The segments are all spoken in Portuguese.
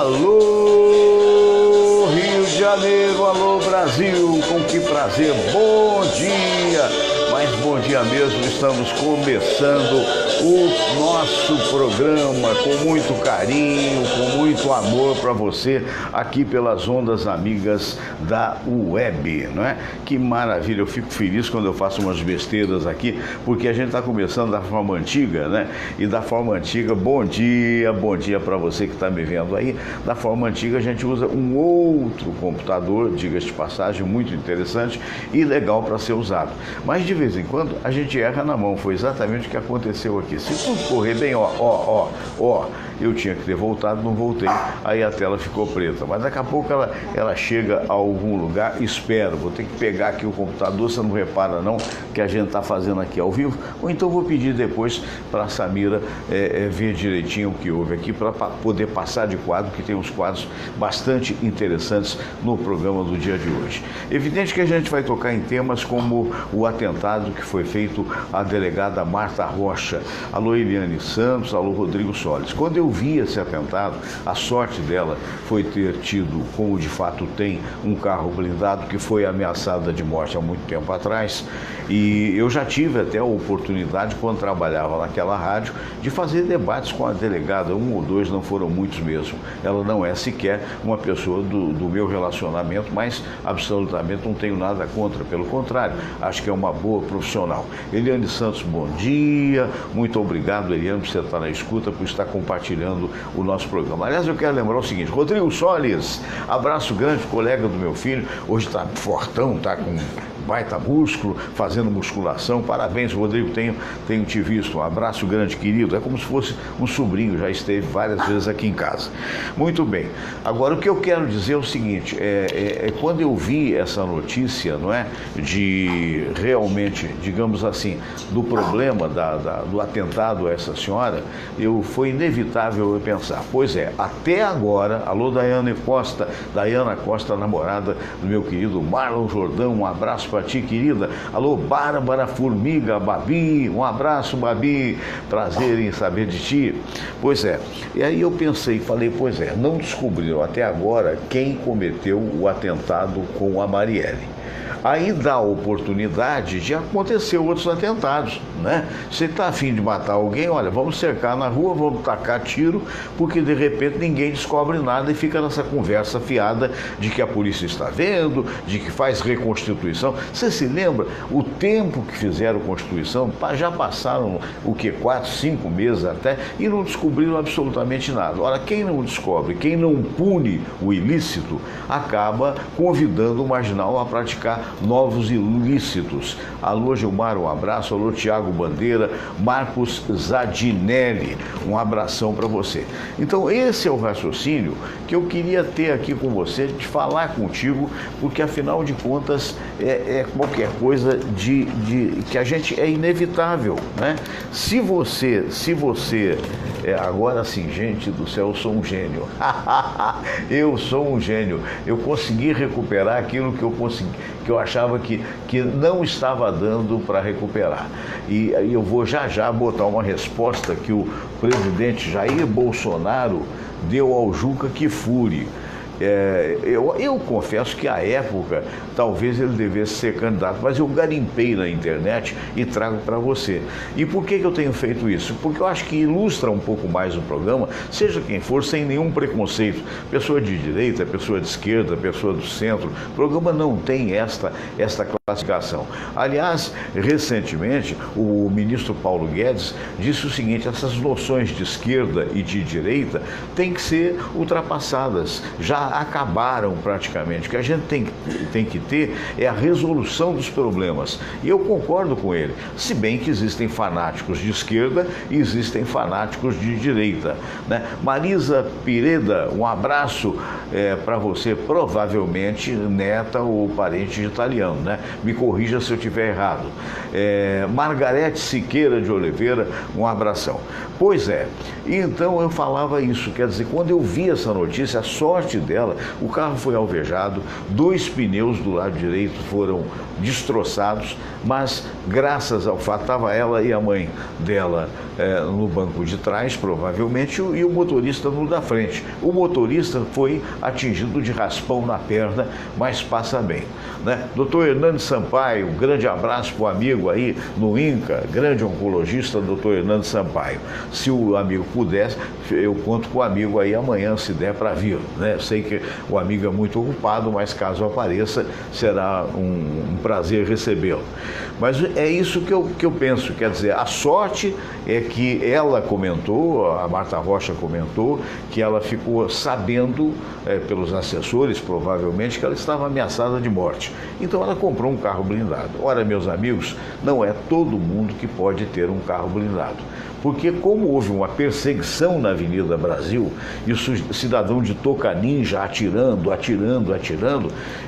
Alô, Rio de Janeiro, alô, Brasil, com que prazer, bom dia, mas bom dia mesmo, estamos começando o nosso programa com muito carinho, com muito amor para você, aqui pelas ondas amigas da web, não é? Que maravilha, eu fico feliz quando eu faço umas besteiras aqui, porque a gente está começando da forma antiga, né? E da forma antiga, bom dia para você que está me vendo aí. Da forma antiga a gente usa um outro computador, diga-se de passagem, muito interessante e legal para ser usado. Mas de vez em quando a gente erra na mão, foi exatamente o que aconteceu aqui. Se tudo correr bem, ó, eu tinha que ter voltado, não voltei, aí a tela ficou preta. Mas daqui a pouco ela chega a algum lugar, espero, vou ter que pegar aqui o computador, você não repara não, que a gente está fazendo aqui ao vivo, ou então vou pedir depois para a Samira ver direitinho o que houve aqui, para poder passar de quadro, que tem uns quadros bastante interessantes no programa do dia de hoje. Evidente que a gente vai tocar em temas como o atentado que foi feito à delegada Marta Rocha. Alô, Eliane Santos, alô, Rodrigo Solis. Quando eu vi esse atentado, a sorte dela foi ter tido, como de fato tem, um carro blindado que foi ameaçada de morte há muito tempo atrás, e eu já tive até a oportunidade, quando trabalhava naquela rádio, de fazer debates com a delegada, um ou dois, não foram muitos mesmo. Ela não é sequer uma pessoa do meu relacionamento, mas absolutamente não tenho nada contra, pelo contrário, acho que é uma boa profissional. Eliane Santos, bom dia, muito obrigado, Eliane, por você estar na escuta, por estar compartilhando o nosso programa. Aliás, eu quero lembrar o seguinte, Rodrigo Solis, abraço grande, colega do meu filho, hoje está fortão, está com baita músculo, fazendo musculação, parabéns, Rodrigo, tenho te visto, um abraço grande, querido, é como se fosse um sobrinho, já esteve várias vezes aqui em casa. Muito bem, agora o que eu quero dizer é o seguinte, quando eu vi essa notícia, não é, de realmente, digamos assim, do problema do atentado a essa senhora, foi inevitável eu pensar, pois até agora, alô Daiane Costa, namorada do meu querido Marlon Jordão, um abraço para ti, querida. Alô, Bárbara Formiga, Babi, um abraço, Babi, prazer em saber de ti. Pois e aí eu pensei, falei, não descobriram até agora quem cometeu o atentado com a Marielle. Aí dá a oportunidade de acontecer outros atentados, né? Você está afim de matar alguém, olha, vamos cercar na rua, vamos tacar tiro, porque de repente ninguém descobre nada e fica nessa conversa fiada de que a polícia está vendo, de que faz reconstituição. Você se lembra o tempo que fizeram Constituição? Já passaram, 4, 5 meses até, e não descobriram absolutamente nada. Ora, quem não descobre, quem não pune o ilícito, acaba convidando o marginal a praticar novos ilícitos. Alô, Gilmar, um abraço. Alô, Tiago Bandeira, Marcos Zadinelli, um abração para você. Então, esse é o raciocínio que eu queria ter aqui com você, de falar contigo, porque afinal de contas qualquer coisa que a gente é inevitável, né? Se você agora sim, gente do céu, eu sou um gênio. Eu sou um gênio. Eu consegui recuperar aquilo que eu achava que não estava dando para recuperar. E eu vou já botar uma resposta que o presidente Jair Bolsonaro deu ao Juca Kfouri. Eu confesso que à época talvez ele devesse ser candidato, mas eu garimpei na internet e trago para você. E por que eu tenho feito isso? Porque eu acho que ilustra um pouco mais o programa, seja quem for, sem nenhum preconceito. Pessoa de direita, pessoa de esquerda, pessoa do centro. O programa não tem esta classificação. Aliás, recentemente, o ministro Paulo Guedes disse o seguinte, essas noções de esquerda e de direita têm que ser ultrapassadas, já acabaram praticamente. O que a gente tem que ter é a resolução dos problemas. E eu concordo com ele, se bem que existem fanáticos de esquerda e existem fanáticos de direita, né? Marisa Pireda, um abraço para você, provavelmente neta ou parente de italiano, né? me corrija se eu estiver errado. Margarete Siqueira de Oliveira, um abração. Pois é, então eu falava isso, quer dizer, quando eu vi essa notícia, a sorte dela, o carro foi alvejado, 2 pneus do lado direito foram destroçados, mas graças ao fato, estava ela e a mãe dela no banco de trás, provavelmente, e o motorista no da frente. O motorista foi atingido de raspão na perna, mas passa bem, né? Doutor Hernando Sampaio, um grande abraço para o amigo aí no INCA, grande oncologista, doutor Hernando Sampaio. Se o amigo pudesse, eu conto com o amigo aí amanhã, se der para vir, né? Sei que o amigo é muito ocupado, mas caso apareça, será um prazer recebê-lo. Mas é isso que eu penso, quer dizer, a sorte é que ela comentou, a Marta Rocha comentou, que ela ficou sabendo, pelos assessores, provavelmente, que ela estava ameaçada de morte. Então ela comprou um carro blindado. Ora, meus amigos, não é todo mundo que pode ter um carro blindado. Porque como houve uma perseguição na Avenida Brasil, e o cidadão de Tocaninja atirando,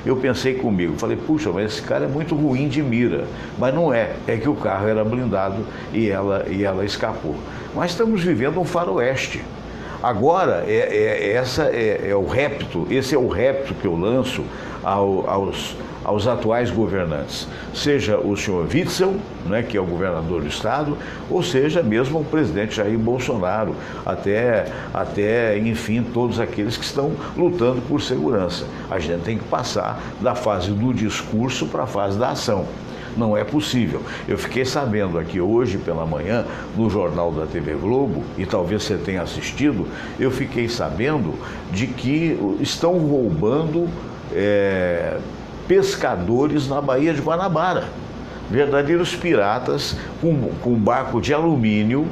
eu pensei comigo, falei, puxa, mas esse cara é muito ruim de mira. Mas não é que o carro era blindado e ela escapou. Mas estamos vivendo um faroeste. Agora, esse é o repto que eu lanço aos atuais governantes, seja o senhor Witzel, né, que é o governador do estado, ou seja mesmo o presidente Jair Bolsonaro, até enfim, todos aqueles que estão lutando por segurança. A gente tem que passar da fase do discurso para a fase da ação. Não é possível. Eu fiquei sabendo aqui hoje pela manhã, no jornal da TV Globo, e talvez você tenha assistido, eu fiquei sabendo de que estão roubando pescadores na Baía de Guanabara. Verdadeiros piratas com barco de alumínio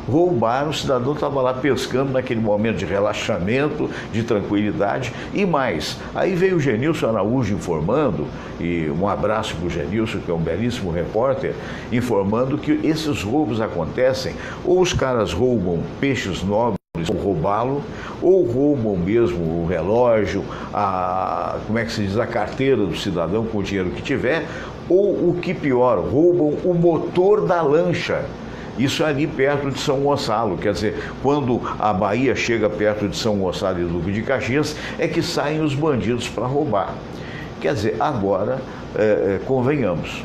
roubaram, o cidadão estava lá pescando naquele momento de relaxamento, de tranquilidade e mais. Aí veio o Genilson Araújo informando, e um abraço para o Genilson, que é um belíssimo repórter, informando que esses roubos acontecem, ou os caras roubam peixes nobres, ou roubá-lo, ou roubam mesmo o relógio, a carteira do cidadão com o dinheiro que tiver, ou o que pior, roubam o motor da lancha. Isso ali perto de São Gonçalo, quer dizer, quando a Bahia chega perto de São Gonçalo e Duque de Caxias, é que saem os bandidos para roubar. Quer dizer, agora, convenhamos,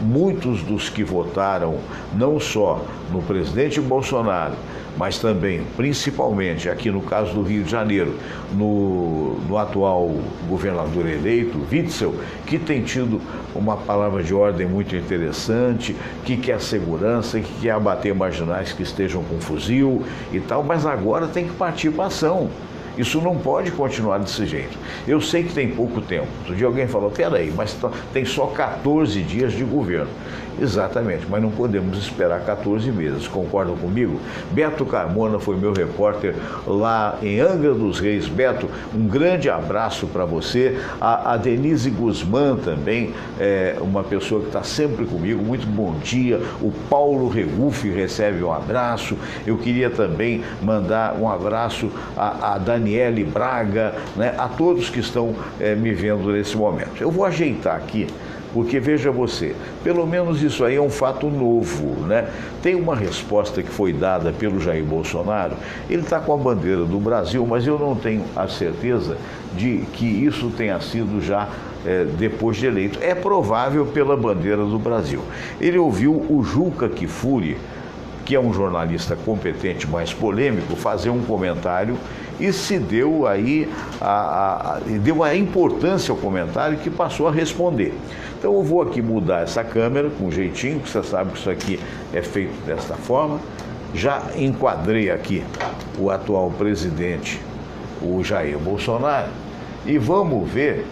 muitos dos que votaram não só no presidente Bolsonaro, mas também, principalmente, aqui no caso do Rio de Janeiro, no atual governador eleito, Witzel, que tem tido uma palavra de ordem muito interessante, que quer segurança, que quer abater marginais que estejam com fuzil e tal, mas agora tem que partir para a ação. Isso não pode continuar desse jeito. Eu sei que tem pouco tempo. Outro dia alguém falou, peraí, mas tem só 14 dias de governo. Exatamente, mas não podemos esperar 14 meses, concordam comigo? Beto Carmona foi meu repórter lá em Angra dos Reis. Beto, um grande abraço para você. A Denise Guzmán também, uma pessoa que está sempre comigo, muito bom dia. O Paulo Regufe recebe um abraço. Eu queria também mandar um abraço a Daniele Braga, né, a todos que estão me vendo nesse momento. Eu vou ajeitar aqui, porque veja você, pelo menos isso aí é um fato novo, né? Tem uma resposta que foi dada pelo Jair Bolsonaro, ele está com a bandeira do Brasil, mas eu não tenho a certeza de que isso tenha sido já depois de eleito. É provável pela bandeira do Brasil. Ele ouviu o Juca Kfouri, que é um jornalista competente, mais polêmico, fazer um comentário e se deu aí deu a importância ao comentário que passou a responder. Então eu vou aqui mudar essa câmera com um jeitinho, que você sabe que isso aqui é feito desta forma. Já enquadrei aqui o atual presidente, o Jair Bolsonaro, e vamos ver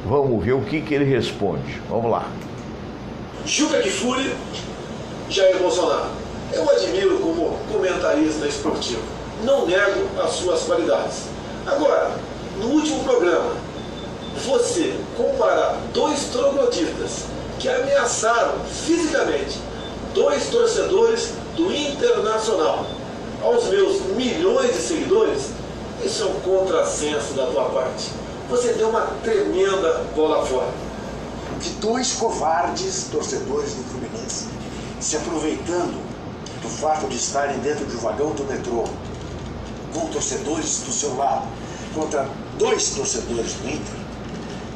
o que ele responde. Vamos lá. Juca Kfouri, Jair Bolsonaro. Eu admiro como comentarista esportivo. Não nego as suas qualidades. Agora, no último programa, você comparar 2 trogloditas que ameaçaram fisicamente 2 torcedores do Internacional aos meus milhões de seguidores, isso é um contrassenso da tua parte. Você deu uma tremenda bola fora. de dois covardes torcedores do Fluminense, se aproveitando do fato de estarem dentro de um vagão do metrô, com torcedores do seu lado, contra dois torcedores do Inter,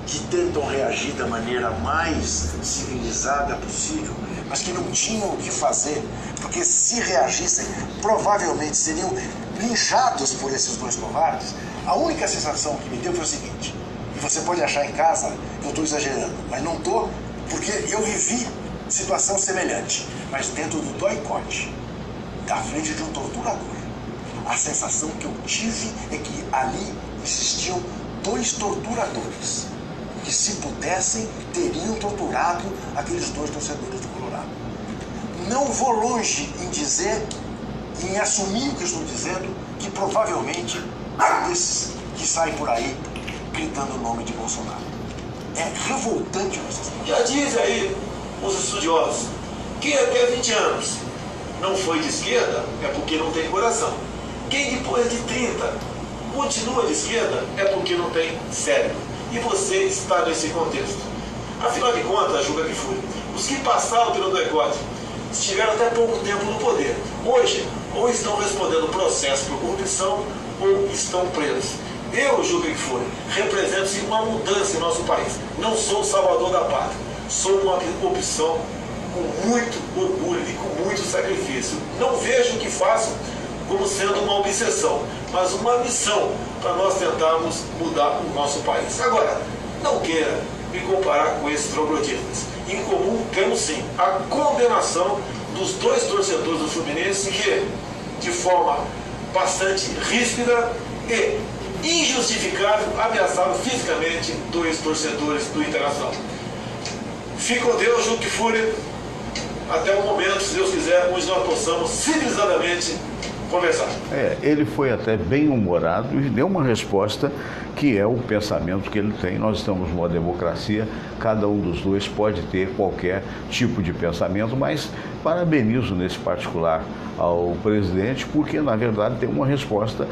que tentam reagir da maneira mais civilizada possível, mas que não tinham o que fazer, porque se reagissem, provavelmente seriam linchados por esses dois covardes. A única sensação que me deu foi o seguinte, e você pode achar em casa que eu estou exagerando, mas não estou, porque eu vivi situação semelhante, mas dentro do doicote, da frente de um torturador. A sensação que eu tive é que ali existiam dois torturadores, que se pudessem, teriam torturado aqueles dois torcedores do Colorado. Não vou longe em dizer, em assumir o que estou dizendo, que provavelmente é um desses que saem por aí gritando o nome de Bolsonaro. É revoltante essa situação. Já dizem aí os estudiosos, quem até 20 anos não foi de esquerda é porque não tem coração. Quem depois de 30 continua de esquerda é porque não tem cérebro. E você está nesse contexto. Afinal de contas, Juca Kfouri, os que passaram pelo boicote estiveram até pouco tempo no poder. Hoje, ou estão respondendo processo por corrupção, ou estão presos. Eu, Juca Kfouri, represento uma mudança em nosso país. Não sou o salvador da pátria. Sou uma opção com muito orgulho e com muito sacrifício. Não vejo o que faço como sendo uma obsessão, mas uma missão para nós tentarmos mudar o nosso país. Agora, não queira me comparar com esses trogloditas. Em comum, temos sim a condenação dos dois torcedores do Fluminense que, de forma bastante ríspida e injustificável, ameaçaram fisicamente dois torcedores do Internacional. Fique com Deus, Juca Kfouri, até o momento, se Deus quiser, onde nós possamos civilizadamente conversar. Ele foi até bem humorado e deu uma resposta que é o pensamento que ele tem. Nós estamos numa democracia, cada um dos dois pode ter qualquer tipo de pensamento, mas parabenizo nesse particular ao presidente, porque na verdade tem uma resposta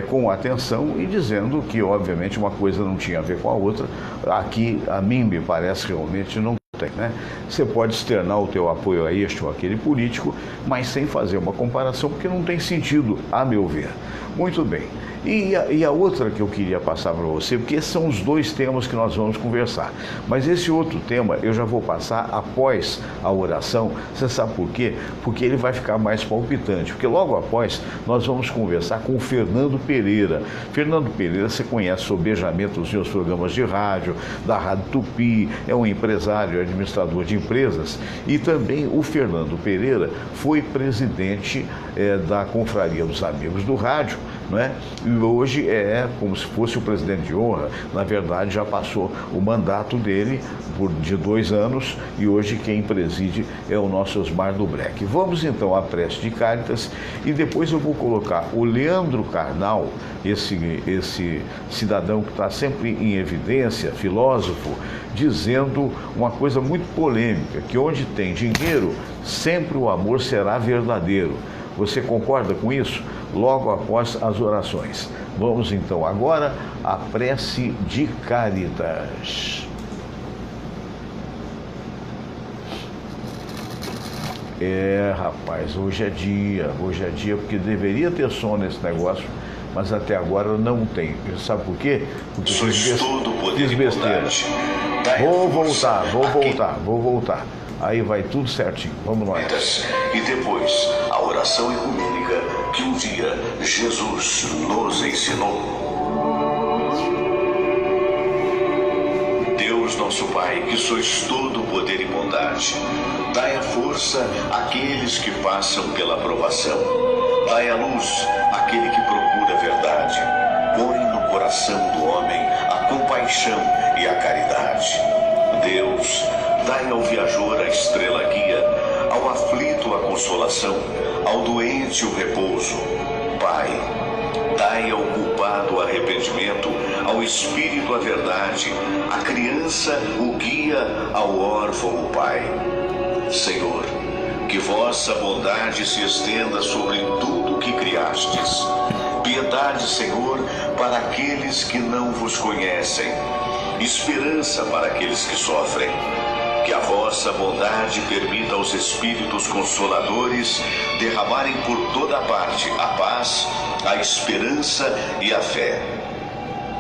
com atenção e dizendo que obviamente uma coisa não tinha a ver com a outra. Aqui a mim me parece realmente não tem, né? Você pode externar o teu apoio a este ou aquele político, mas sem fazer uma comparação, porque não tem sentido, a meu ver. Muito bem. E a outra que eu queria passar para você, porque esses são os dois temas que nós vamos conversar. Mas esse outro tema eu já vou passar após a oração. Você sabe por quê? Porque ele vai ficar mais palpitante. Porque logo após nós vamos conversar com o Fernando Pereira. Fernando Pereira, você conhece sobejamente os seus programas de rádio, da Rádio Tupi, é um empresário, administrador de empresas. E também o Fernando Pereira foi presidente da Confraria dos Amigos do Rádio, não é? E hoje é como se fosse o presidente de honra. Na verdade, já passou o mandato dele de 2 anos e hoje quem preside é o nosso Osmar Dubrec. Vamos então à prece de Cáritas e depois eu vou colocar o Leandro Carnal, esse cidadão que está sempre em evidência, filósofo, dizendo uma coisa muito polêmica, que onde tem dinheiro, sempre o amor será verdadeiro. Você concorda com isso? Logo após as orações. Vamos então agora à prece de Cáritas. Rapaz, hoje é dia porque deveria ter som nesse negócio, mas até agora não tem. Sabe por quê? Porque fiz besteira. Vou voltar. Aí vai tudo certinho. Vamos lá. E depois, a oração ecumênica que um dia Jesus nos ensinou. Deus nosso Pai, que sois todo poder e bondade, dai a força àqueles que passam pela provação. Dai a luz àquele que procura a verdade. Põe no coração do homem a compaixão e a caridade. Deus, dai ao viajor a estrela guia, ao aflito a consolação, ao doente o repouso. Pai, dai ao culpado o arrependimento, ao espírito a verdade, à criança o guia, ao órfão o pai. Senhor, que vossa bondade se estenda sobre tudo que criastes. Piedade, Senhor, para aqueles que não vos conhecem. esperança para aqueles que sofrem. Que a vossa bondade permita aos Espíritos Consoladores derramarem por toda parte a paz, a esperança e a fé.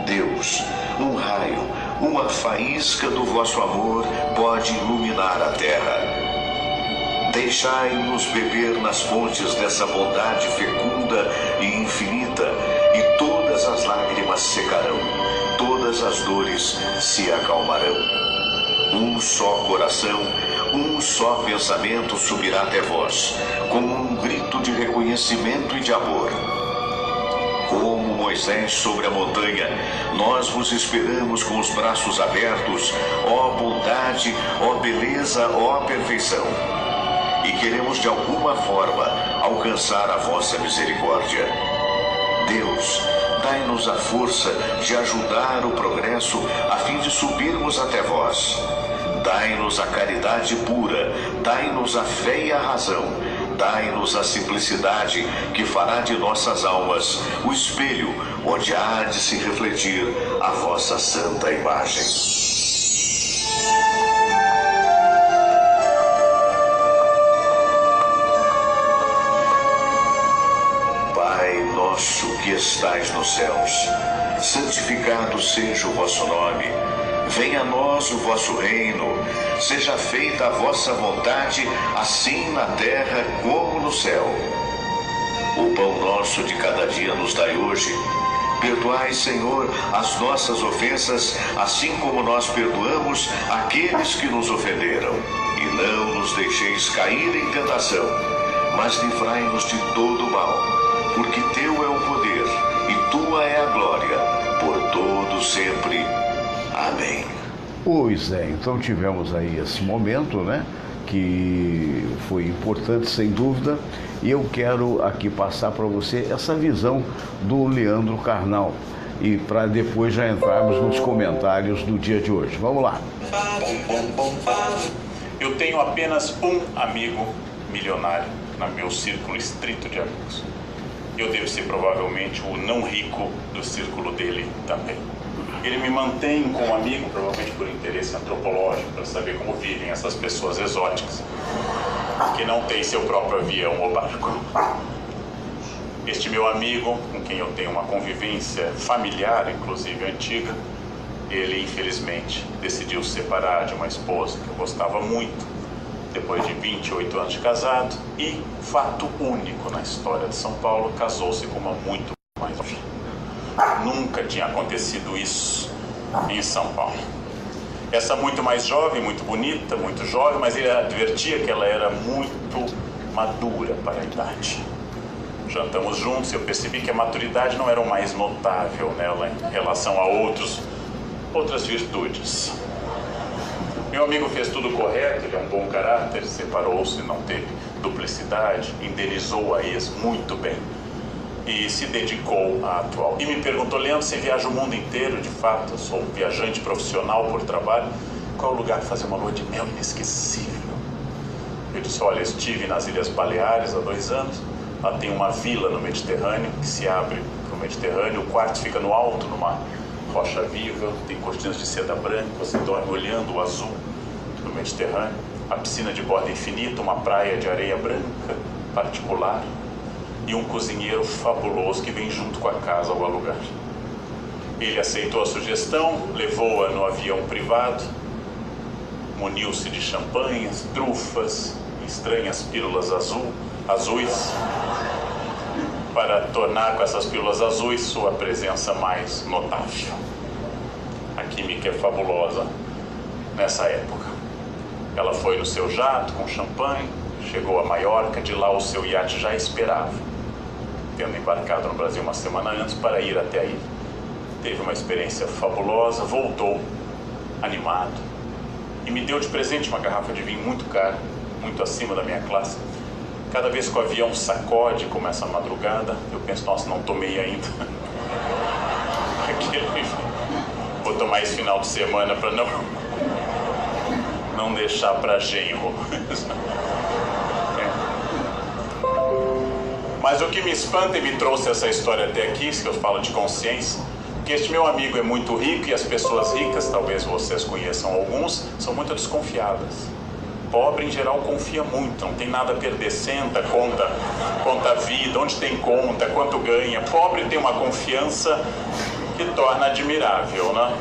Deus, um raio, uma faísca do vosso amor pode iluminar a terra. Deixai-nos beber nas fontes dessa bondade fecunda e infinita, e todas as lágrimas secarão, todas as dores se acalmarão. Um só coração, um só pensamento subirá até vós, como um grito de reconhecimento e de amor. Como Moisés sobre a montanha, nós vos esperamos com os braços abertos, ó bondade, ó beleza, ó perfeição. E queremos de alguma forma alcançar a vossa misericórdia. Deus, dai-nos a força de ajudar o progresso a fim de subirmos até vós. Dai-nos a caridade pura, dai-nos a fé e a razão, dai-nos a simplicidade que fará de nossas almas o espelho onde há de se refletir a vossa santa imagem. Que estais nos céus, santificado seja o vosso nome. Venha a nós o vosso reino. Seja feita a vossa vontade, assim na terra como no céu. O pão nosso de cada dia nos dai hoje. Perdoai, Senhor, as nossas ofensas, assim como nós perdoamos aqueles que nos ofenderam. E não nos deixeis cair em tentação, mas livrai-nos de todo o mal. Porque teu é o poder, e tua é a glória, por todo sempre. Amém. Pois é, então tivemos aí esse momento, né, que foi importante sem dúvida, e eu quero aqui passar para você essa visão do Leandro Carnal, e para depois já entrarmos nos comentários do dia de hoje. Vamos lá. Eu tenho apenas um amigo milionário no meu círculo estrito de amigos. Eu devo ser provavelmente o não rico do círculo dele também. Ele me mantém como amigo, provavelmente por interesse antropológico, para saber como vivem essas pessoas exóticas, que não têm seu próprio avião ou barco. Este meu amigo, com quem eu tenho uma convivência familiar, inclusive antiga, ele infelizmente decidiu se separar de uma esposa que eu gostava muito, depois de 28 anos de casado, e, fato único na história de São Paulo, casou-se com uma muito mais jovem. Nunca tinha acontecido isso em São Paulo. Essa muito mais jovem, muito bonita, muito jovem, mas ele advertia que ela era muito madura para a idade. Jantamos juntos e eu percebi que a maturidade não era o mais notável nela em relação a outras virtudes. Meu amigo fez tudo correto, ele é um bom caráter, separou-se, não teve duplicidade, indenizou a ex muito bem e se dedicou à atual. E me perguntou: Leandro, você viaja o mundo inteiro? De fato, eu sou um viajante profissional por trabalho. Qual é o lugar para fazer uma lua de mel inesquecível? Eu disse: olha, estive nas Ilhas Baleares há 2 anos, lá tem uma vila no Mediterrâneo que se abre para o Mediterrâneo, o quarto fica no alto, numa rocha viva, tem cortinas de seda branca, você dorme olhando o azul do Mediterrâneo, a piscina de borda infinita, uma praia de areia branca particular e um cozinheiro fabuloso que vem junto com a casa ao alugar. Ele aceitou a sugestão, levou-a no avião privado, muniu-se de champanhes, trufas, estranhas pílulas azuis, para tornar com essas pílulas azuis sua presença mais notável. A química é fabulosa nessa época. Ela foi no seu jato com champanhe, chegou a Maiorca, de lá o seu iate já esperava, tendo embarcado no Brasil uma semana antes para ir até a ilha. Teve uma experiência fabulosa, voltou animado e me deu de presente uma garrafa de vinho muito cara, muito acima da minha classe. Cada vez que o avião sacode, começa a madrugada, eu penso: nossa, não tomei ainda. Vou tomar esse final de semana para não deixar para genro. Mas o que me espanta e me trouxe essa história até aqui, se eu falo de consciência, Porque este meu amigo é muito rico e as pessoas ricas, talvez vocês conheçam alguns, são muito desconfiadas. Pobre, em geral, confia muito, não tem nada a perder, senta, conta a vida, onde tem conta, quanto ganha. Pobre tem uma confiança que torna admirável, né?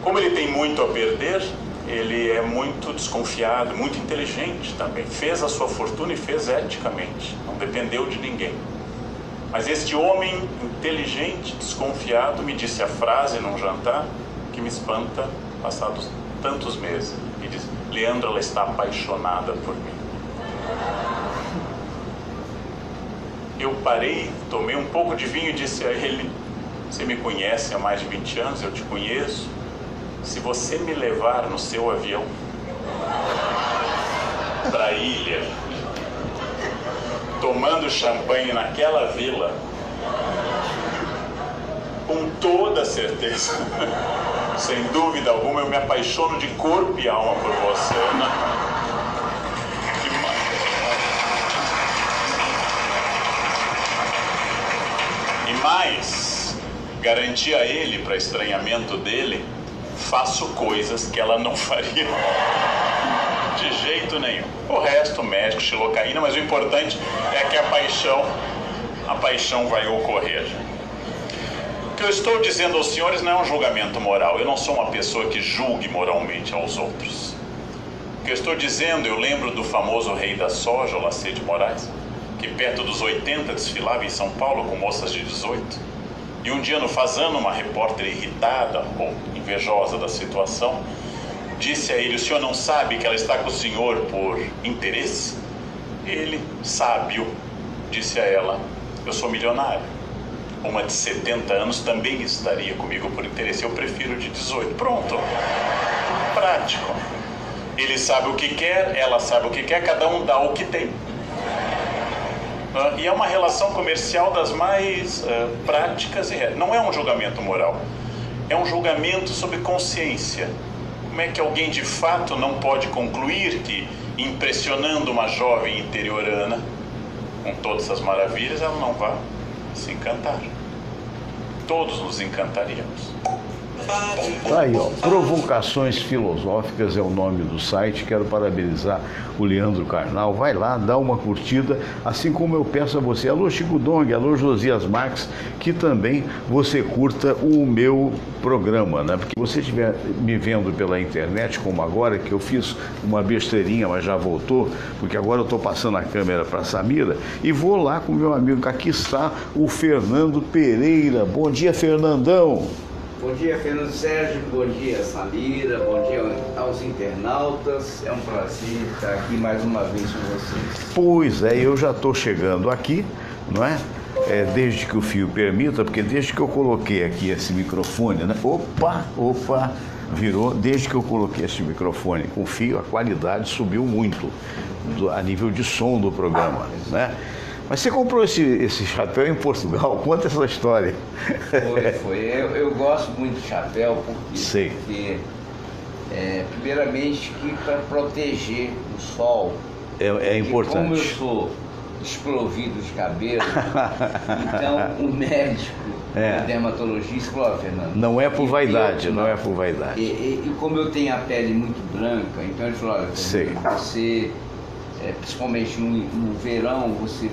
Como ele tem muito a perder, ele é muito desconfiado, muito inteligente também. Fez a sua fortuna e fez eticamente, não dependeu de ninguém. Mas este homem inteligente, desconfiado, me disse a frase num jantar que me espanta passados tantos meses. Me disse: Leandro, ela está apaixonada por mim. Eu parei, tomei um pouco de vinho e disse a ele: você me conhece há mais de 20 anos, eu te conheço. Se você me levar no seu avião para a ilha, tomando champanhe naquela vila, com toda certeza, sem dúvida alguma, eu me apaixono de corpo e alma por você, né? E mais, garanti a ele, para estranhamento dele, faço coisas que ela não faria de jeito nenhum. O resto, médico, xilocaína, mas o importante é que a paixão vai ocorrer. O que eu estou dizendo aos senhores não é um julgamento moral. Eu não sou uma pessoa que julgue moralmente aos outros. O que eu estou dizendo, eu lembro do famoso rei da soja, Olacê de Moraes, que perto dos 80 desfilava em São Paulo com moças de 18. E um dia no Fazano, uma repórter irritada ou invejosa da situação disse a ele: o senhor não sabe que ela está com o senhor por interesse? Ele, sábio, disse a ela: eu sou milionário. Uma de 70 anos também estaria comigo por interesse. Eu prefiro de 18. Pronto. Prático. Ele sabe o que quer, ela sabe o que quer, cada um dá o que tem. E é uma relação comercial das mais práticas e não é um julgamento moral. É um julgamento sobre consciência. Como é que alguém de fato não pode concluir que, impressionando uma jovem interiorana com todas essas maravilhas, ela não vai se encantar? Todos nos encantaríamos. Tá aí, ó, Provocações Filosóficas é o nome do site. Quero parabenizar o Leandro Carnal. Vai lá, dá uma curtida, assim como eu peço a você, alô Chico Dong, alô Josias Marques, que também você curta o meu programa, né? Porque você estiver me vendo pela internet, como agora, que eu fiz uma besteirinha, mas já voltou, porque agora eu estou passando a câmera para a Samira e vou lá com o meu amigo. Aqui está o Fernando Pereira. Bom dia, Fernandão. Bom dia, Fernando Sérgio, bom dia, Samira, bom dia aos internautas. É um prazer estar aqui mais uma vez com vocês. Pois é, eu já estou chegando aqui, não é? Desde que o fio permita, porque desde que eu coloquei aqui esse microfone, né? Opa, virou. Desde que eu coloquei esse microfone com fio, a qualidade subiu muito a nível de som do programa, né? Mas você comprou esse chapéu em Portugal? Conta essa história. Foi. Eu gosto muito de chapéu porque primeiramente, para proteger o sol. É importante. Como eu sou desprovido de cabelo, então o médico, o dermatologista, falou: Fernando, não é por vaidade, não é por vaidade. E como eu tenho a pele muito branca, então ele falou: olha, você, principalmente no verão, você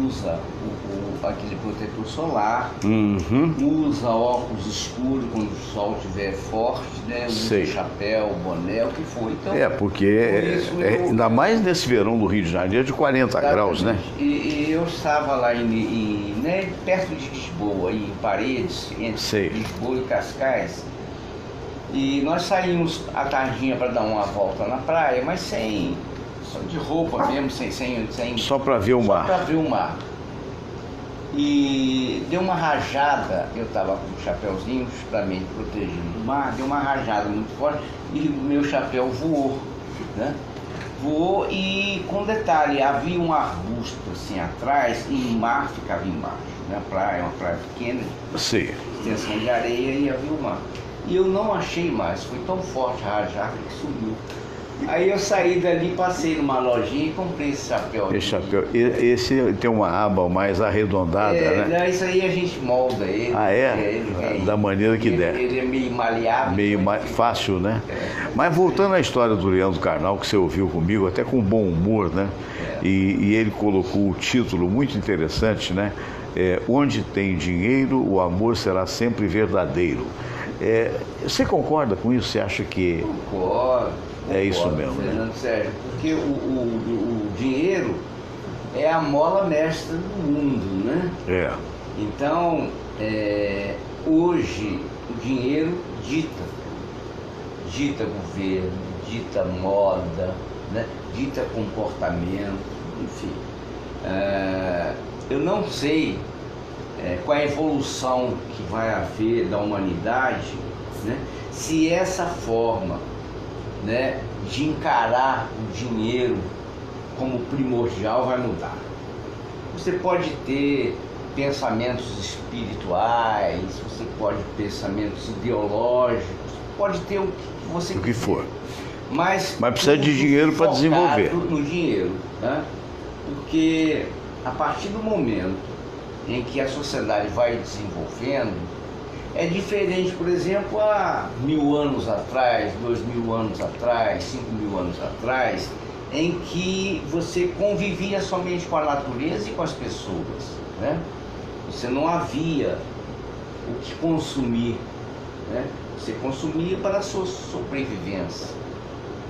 usa aquele protetor solar, usa óculos escuros quando o sol estiver forte, né? Usa chapéu, boné, o que for. Então, porque ainda mais nesse verão do Rio de Janeiro, de 40 graus, né? E eu estava lá perto de Lisboa, em Paredes, entre Lisboa e Cascais, e nós saímos à tardinha para dar uma volta na praia, mas só de roupa mesmo, sem só para ver o mar. Só para ver o mar. E deu uma rajada, eu estava com o chapéuzinho justamente protegido do mar, deu uma rajada muito forte e o meu chapéu voou, né? Voou e, com detalhe, havia um arbusto assim atrás e o mar ficava embaixo, né? A praia é uma praia pequena, extensão de areia, e havia o mar. E eu não achei mais, foi tão forte a rajada que subiu. Aí eu saí dali, passei numa lojinha e comprei esse chapéu. Esse chapéu, esse tem uma aba mais arredondada, né? Não, isso aí a gente molda ele. Ah, da maneira que der. Ele é meio maleável. Meio fácil, né? Mas voltando à história do Leandro Carnal, que você ouviu comigo, até com bom humor, né? E ele colocou o título muito interessante, né? Onde tem dinheiro, o amor será sempre verdadeiro. Você concorda com isso? Você acha que... Concordo. É isso mesmo, Fernando Sérgio, porque o dinheiro é a mola mestra do mundo, né? Então, hoje, o dinheiro dita governo, dita moda, né? Dita comportamento, enfim. Eu não sei qual a evolução que vai haver da humanidade, né? Se essa forma, né, de encarar o dinheiro como primordial vai mudar. Você pode ter pensamentos espirituais, você pode ter pensamentos ideológicos, pode ter o que você quiser. O que for. Mas precisa de dinheiro para desenvolver. No dinheiro, né? Porque a partir do momento em que a sociedade vai desenvolvendo, é diferente, por exemplo, há 1000 anos atrás, 2000 anos atrás, 5000 anos atrás, em que você convivia somente com a natureza e com as pessoas, né? Você não havia o que consumir, né? Você consumia para a sua sobrevivência,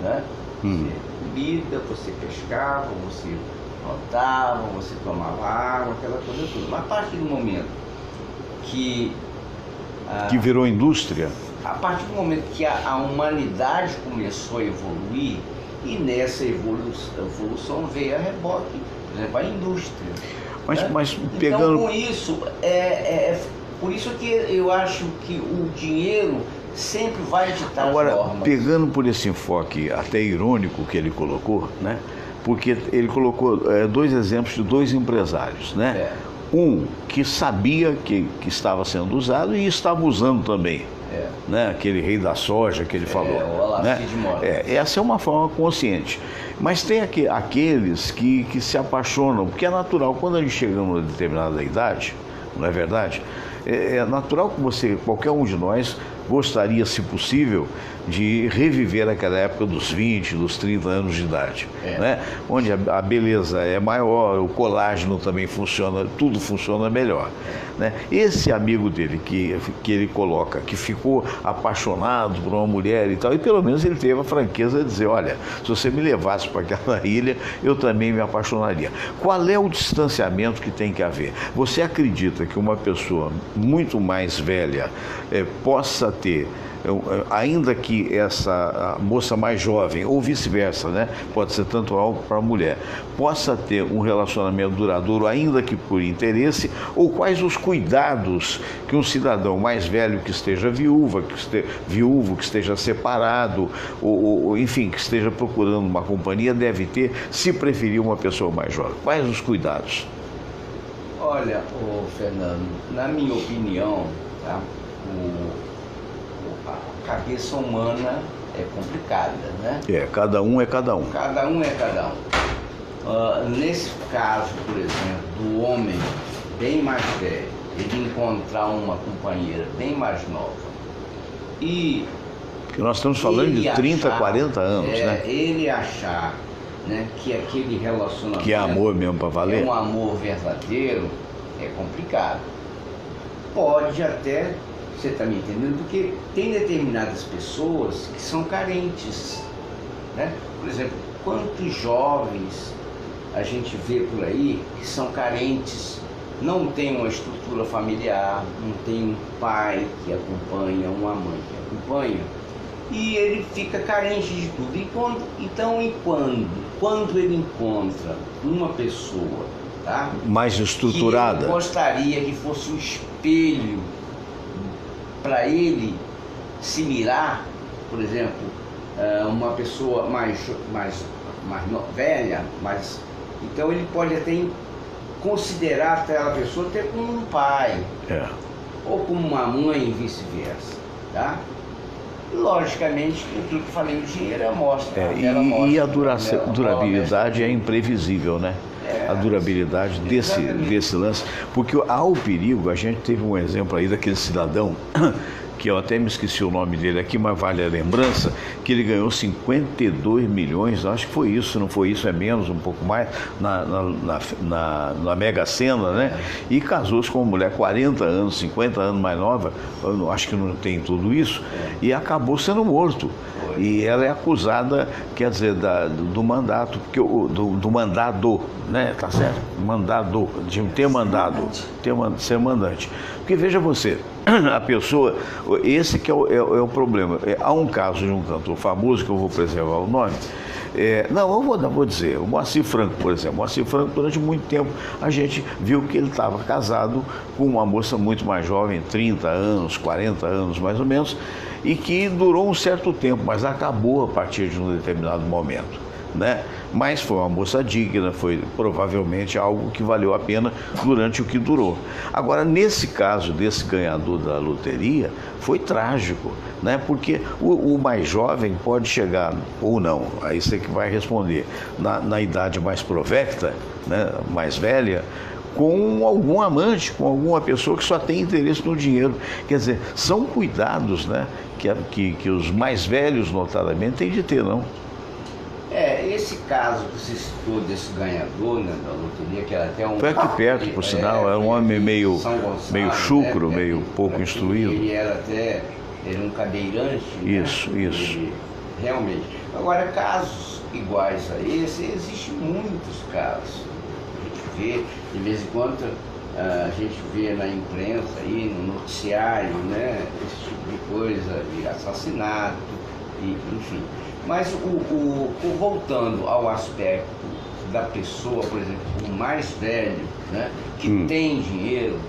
né? Você comida, você pescava, você plantava, você tomava água, aquela coisa toda. Mas a partir do momento que virou indústria. A partir do momento que a humanidade começou a evoluir, e nessa evolução veio a reboque, por exemplo, a indústria. Mas pegando... Então, com isso, por isso que eu acho que o dinheiro sempre vai ditar as normas. Pegando por esse enfoque até irônico que ele colocou, né? Porque ele colocou 2 exemplos de 2 empresários, né? Um que sabia que estava sendo usado e estava usando também, né? Aquele rei da soja que ele falou, né? Essa é uma forma consciente. Mas tem aqueles que se apaixonam, porque é natural, quando a gente chega numa determinada idade, não é verdade? É natural que qualquer um de nós gostaria, se possível, de reviver aquela época dos 20, dos 30 anos de idade, né? Onde a beleza é maior, o colágeno também funciona, tudo funciona melhor, né? Esse amigo dele que ele coloca, que ficou apaixonado por uma mulher e tal, e pelo menos ele teve a franqueza de dizer, olha, se você me levasse para aquela ilha, eu também me apaixonaria. Qual é o distanciamento que tem que haver? Você acredita que uma pessoa muito mais velha possa ter, ainda que essa moça mais jovem, ou vice-versa, né? Pode ser tanto homem para mulher, possa ter um relacionamento duradouro, ainda que por interesse, ou quais os cuidados que um cidadão mais velho que esteja viúvo, que esteja separado, ou enfim, que esteja procurando uma companhia, deve ter, se preferir uma pessoa mais jovem? Quais os cuidados? Olha, Fernando, na minha opinião, tá? A cabeça humana é complicada, né? Cada um é cada um. Cada um é cada um. Nesse caso, por exemplo, do homem bem mais velho, ele encontrar uma companheira bem mais nova e... Porque nós estamos falando de 30, 40 anos, né? Ele achar, né, que aquele relacionamento... Que é amor mesmo para valer? É um amor verdadeiro, é complicado. Pode até... Você está me entendendo? Porque tem determinadas pessoas que são carentes, né? Por exemplo, quantos jovens a gente vê por aí que são carentes, não tem uma estrutura familiar, não tem um pai que acompanha, uma mãe que acompanha, e ele fica carente de tudo. Quando ele encontra uma pessoa, tá? Mais estruturada, que ele gostaria que fosse um espelho para ele se mirar, por exemplo, uma pessoa mais velha, então ele pode até considerar aquela pessoa até como um pai, ou como uma mãe e vice-versa, tá? Logicamente, tudo que eu falei, o dinheiro é a amostra. E a durabilidade é imprevisível, né? A durabilidade desse lance, porque há o perigo. A gente teve um exemplo aí daquele cidadão, que eu até me esqueci o nome dele aqui, mas vale a lembrança, que ele ganhou 52 milhões, acho que foi isso, se não foi isso, é menos, um pouco mais, na Mega Sena, né? E casou-se com uma mulher 40 anos, 50 anos mais nova, eu acho que não tem tudo isso, e acabou sendo morto. E ela é acusada, quer dizer, do mandato, porque do mandado, né? Tá certo? Mandado, de ter mandado, ser mandante. Porque veja você, a pessoa, esse que é o problema. Há um caso de um cantor famoso, que eu vou preservar o nome. Não, eu vou dizer, o Moacir Franco, por exemplo. O Moacir Franco, durante muito tempo, a gente viu que ele estava casado com uma moça muito mais jovem, 30 anos, 40 anos mais ou menos, e que durou um certo tempo, mas acabou a partir de um determinado momento, né? Mas foi uma moça digna, foi provavelmente algo que valeu a pena durante o que durou. Agora, nesse caso desse ganhador da loteria, foi trágico, né? Porque o mais jovem pode chegar, ou não, aí você que vai responder, na idade mais provecta, né? Mais velha, com algum amante, com alguma pessoa que só tem interesse no dinheiro. Quer dizer, são cuidados, né? Que os mais velhos, notadamente, têm de ter, não? Esse caso que você citou desse ganhador, né, da loteria, que era até um... Foi aqui perto, por sinal, era um homem meio chucro, né, meio pouco instruído. Ele era um cadeirante. Isso, né? isso. Realmente. Agora, casos iguais a esse, existem muitos casos. A gente vê, de vez em quando, a gente vê na imprensa, aí, no noticiário, né, esse tipo de coisa, de assassinato, enfim. Mas voltando ao aspecto da pessoa, por exemplo, o mais velho, né, que tem dinheiro,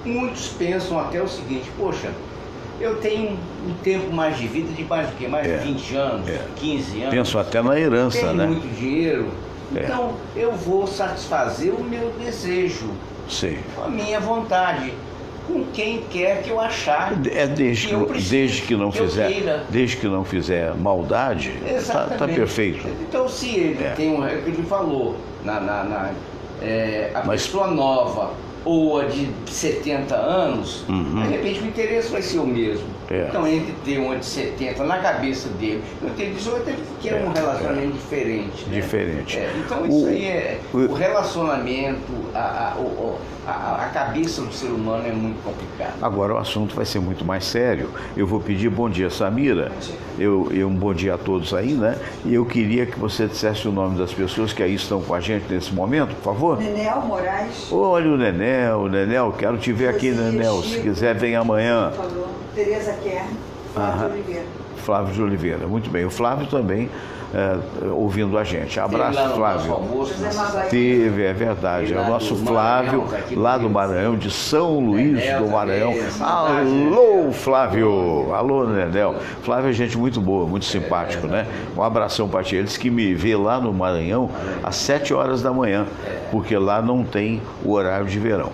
muitos pensam até o seguinte: poxa, eu tenho um tempo mais de vida, de mais de quê? Mais de 20 anos, 15 anos. Penso até na herança, tenho né? muito dinheiro, então eu vou satisfazer o meu desejo, a minha vontade, com quem quer que eu achar. Desde que não fizer maldade, tá perfeito. Então, se ele tem o que ele falou, a pessoa nova ou a de 70 anos, de repente o interesse vai ser o mesmo. Então, entre ter uma de 70 na cabeça dele, eu tenho 18, ele quer um relacionamento diferente. Né? Diferente. Então, isso aí o relacionamento, a cabeça do ser humano é muito complicado. Agora o assunto vai ser muito mais sério. Eu vou pedir bom dia, Samira. Um bom dia a todos aí, né? E eu queria que você dissesse o nome das pessoas que aí estão com a gente nesse momento, por favor. Nenel Moraes. Olha o Nenel, quero te ver aqui, Nenel. Se quiser, vem amanhã. Tereza Kern, Flávio de Oliveira. Flávio de Oliveira, muito bem. O Flávio também ouvindo a gente. Abraço, Flávio. Teve, é verdade. É o nosso Flávio, lá do Maranhão, de São Luís do Maranhão. Alô, Flávio! Alô, Nenel. Flávio é gente muito boa, muito simpático, né? Um abração para ti. Eles que me vê lá no Maranhão às 7 horas da manhã, porque lá não tem o horário de verão.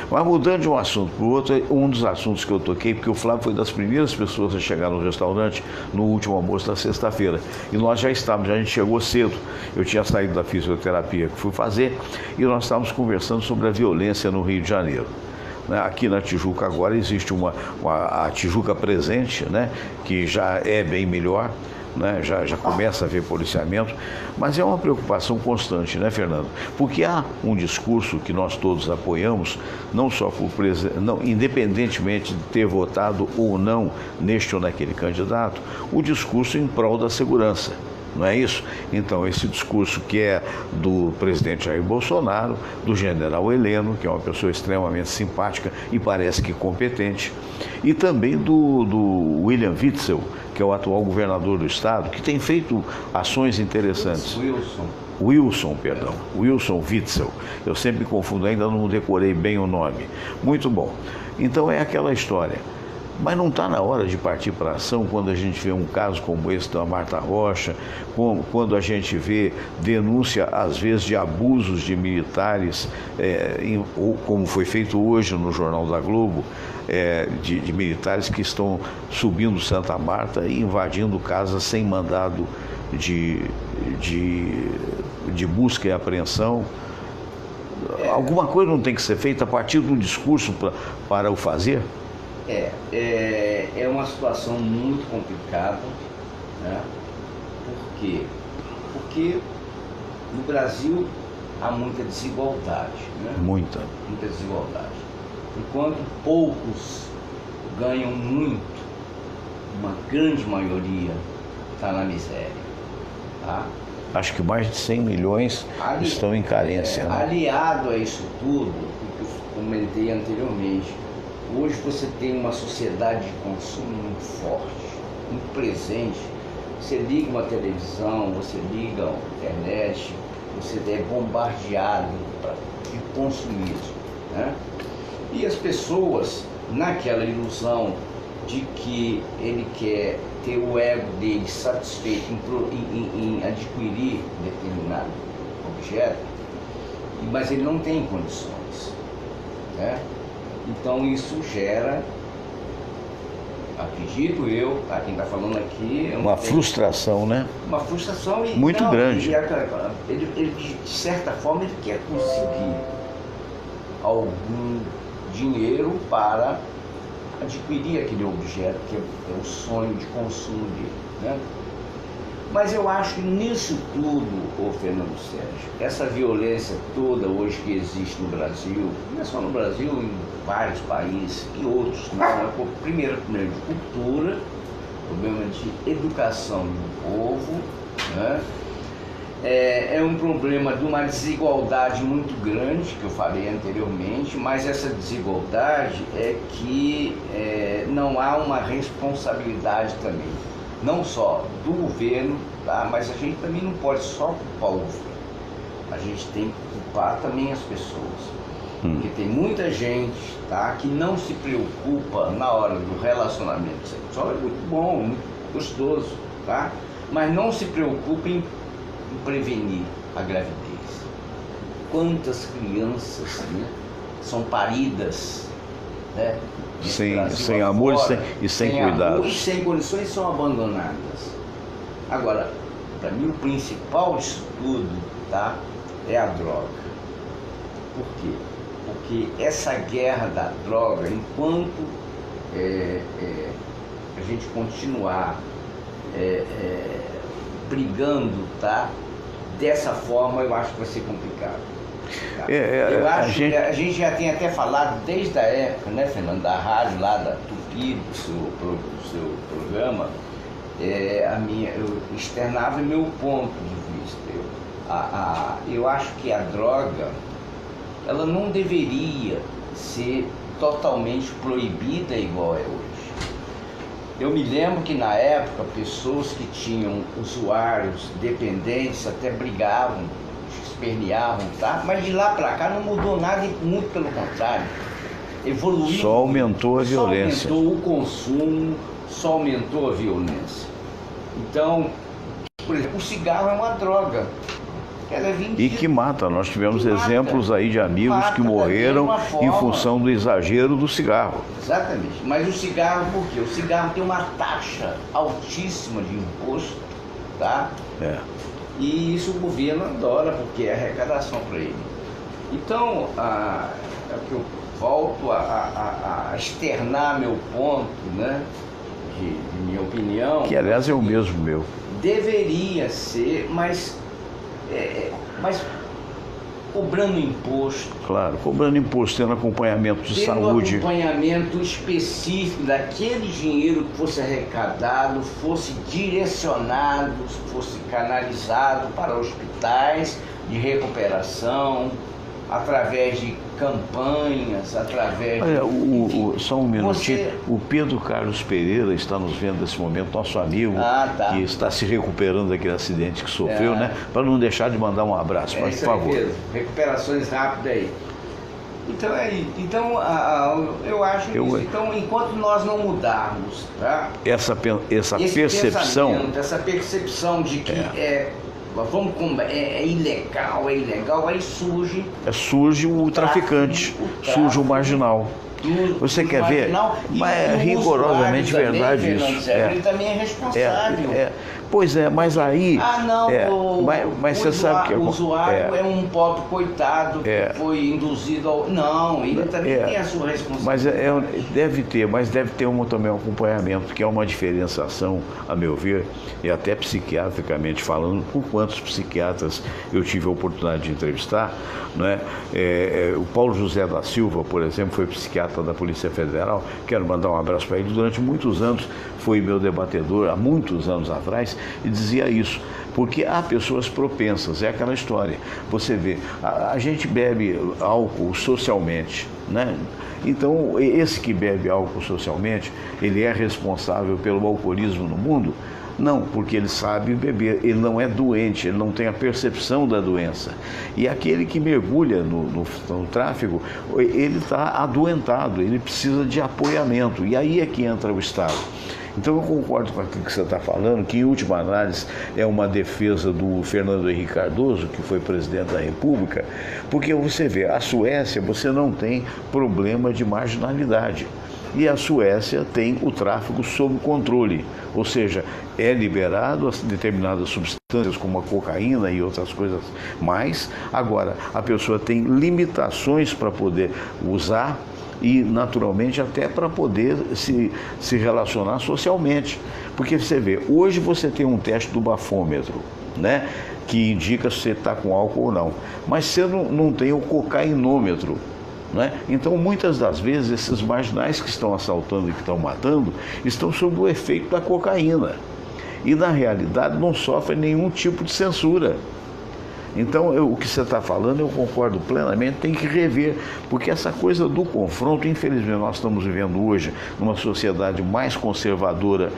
Mas mudando de um assunto para o outro, um dos assuntos que eu toquei, porque o Flávio foi das primeiras pessoas a chegar no restaurante no último almoço da sexta-feira. E nós já estávamos, a gente chegou cedo. Eu tinha saído da fisioterapia que fui fazer e nós estávamos conversando sobre a violência no Rio de Janeiro. Aqui na Tijuca agora existe a Tijuca Presente, né, que já é bem melhor. Né? Já começa a haver policiamento, mas é uma preocupação constante, né, Fernando? Porque há um discurso que nós todos apoiamos, não só independentemente de ter votado ou não neste ou naquele candidato, o discurso em prol da segurança. Não é isso? Então, esse discurso que é do presidente Jair Bolsonaro, do general Heleno, que é uma pessoa extremamente simpática e parece que competente, e também do William Witzel, que é o atual governador do estado, que tem feito ações interessantes. Wilson Witzel. Eu sempre me confundo, ainda não decorei bem o nome. Muito bom. Então é aquela história. Mas não está na hora de partir para a ação quando a gente vê um caso como esse da Marta Rocha, quando a gente vê denúncia, às vezes, de abusos de militares, ou como foi feito hoje no Jornal da Globo, de militares que estão subindo Santa Marta e invadindo casas sem mandado de busca e apreensão. Alguma coisa não tem que ser feita a partir de um discurso para o fazer? É uma situação muito complicada, né? Por quê? Porque no Brasil há muita desigualdade, né? Muita desigualdade. Enquanto poucos ganham muito, uma grande maioria está na miséria, tá? Acho que mais de 100 milhões estão em carência. Né? Aliado a isso tudo, o que eu comentei anteriormente, hoje você tem uma sociedade de consumo muito forte, muito presente. Você liga uma televisão, você liga a internet, você é bombardeado de consumismo, né? E as pessoas, naquela ilusão de que ele quer ter o ego dele satisfeito em adquirir determinado objeto, mas ele não tem condições, né? Então isso gera, acredito eu, a quem está falando aqui... Uma frustração, né? Uma frustração muito grande. Ele, de certa forma, ele quer conseguir algum dinheiro para adquirir aquele objeto que é o sonho de consumo dele, né? Mas eu acho que nisso tudo, Fernando Sérgio, essa violência toda hoje que existe no Brasil, não é só no Brasil, em vários países e outros, não é primeiro de cultura, problema de educação do povo, né? É um problema de uma desigualdade muito grande, que eu falei anteriormente, mas essa desigualdade é que não há uma responsabilidade também, não só do governo, tá? Mas a gente também não pode só culpar o governo, a gente tem que culpar também as pessoas, porque tem muita gente, tá, que não se preocupa na hora do relacionamento sexual, é muito bom, muito gostoso, tá? Mas não se preocupa em prevenir a gravidez. Quantas crianças, né, são paridas, né, sem amor e sem cuidado, e sem condições, são abandonadas. Agora, para mim o principal disso tudo, tá, é a droga. Por quê? Porque essa guerra da droga, enquanto a gente continuar brigando, tá, dessa forma, eu acho que vai ser complicado. Tá? Eu acho que a gente já tem até falado desde a época, né, Fernando, da rádio lá da Tupi, do seu programa, eu externava meu ponto de vista. Eu acho que a droga, ela não deveria ser totalmente proibida igual é hoje. Eu me lembro que na época pessoas que tinham usuários dependentes até brigavam, esperneavam, tá? Mas de lá para cá não mudou nada, e muito pelo contrário. Evoluiu. Só aumentou a violência. Só aumentou o consumo, só aumentou a violência. Então, por exemplo, o cigarro é uma droga. Ela é vendida. E que mata. Nós tivemos exemplos aí de amigos que morreram em função do exagero do cigarro. Exatamente. Mas o cigarro, por quê? O cigarro tem uma taxa altíssima de imposto, tá? E isso o governo adora, porque é arrecadação para ele. Então, eu volto a externar meu ponto, né, de minha opinião. Que, aliás, é o mesmo meu. Deveria ser, mas cobrando imposto. Claro, cobrando imposto, tendo acompanhamento de saúde. Acompanhamento específico daquele dinheiro que fosse arrecadado, fosse direcionado, fosse canalizado para hospitais de recuperação, através de campanhas, através de... Só um minutinho. O Pedro Carlos Pereira está nos vendo nesse momento, nosso amigo, que está se recuperando daquele acidente que sofreu, né? Para não deixar de mandar um abraço, mas por favor. Pedro, recuperações rápidas aí. Então é isso. Então eu acho que então, enquanto nós não mudarmos, tá? Essa percepção, essa percepção de que é ilegal, aí surge o traficante, surge o marginal. Você quer ver? Mas é rigorosamente verdade isso. Ele também é responsável. Pois é, mas aí... mas você sabe que... O usuário é um pobre coitado que foi induzido ao... Não, ele também tem a sua responsabilidade. Mas deve ter também um acompanhamento, que é uma diferenciação, a meu ver, e até psiquiatricamente falando, por quantos psiquiatras eu tive a oportunidade de entrevistar, né? O Paulo José da Silva, por exemplo, foi psiquiatra da Polícia Federal, quero mandar um abraço para ele, durante muitos anos foi meu debatedor, há muitos anos atrás, e dizia isso, porque há pessoas propensas, é aquela história, você vê, a gente bebe álcool socialmente, né? Então, esse que bebe álcool socialmente, ele é responsável pelo alcoolismo no mundo? Não, porque ele sabe beber, ele não é doente, ele não tem a percepção da doença. E aquele que mergulha no tráfico, ele está adoentado, ele precisa de apoiamento, e aí é que entra o Estado. Então eu concordo com aquilo que você está falando, que em última análise é uma defesa do Fernando Henrique Cardoso, que foi presidente da República, porque você vê, a Suécia você não tem problema de marginalidade. E a Suécia tem o tráfico sob controle, ou seja, é liberado determinadas substâncias como a cocaína e outras coisas mais. Agora, a pessoa tem limitações para poder usar e, naturalmente, até para poder se relacionar socialmente. Porque você vê, hoje você tem um teste do bafômetro, né, que indica se você está com álcool ou não, mas você não tem o cocainômetro. Né? Então, muitas das vezes, esses marginais que estão assaltando e que estão matando estão sob o efeito da cocaína e, na realidade, não sofrem nenhum tipo de censura. Então, o que você está falando, eu concordo plenamente, tem que rever, porque essa coisa do confronto, infelizmente, nós estamos vivendo hoje numa sociedade mais conservadora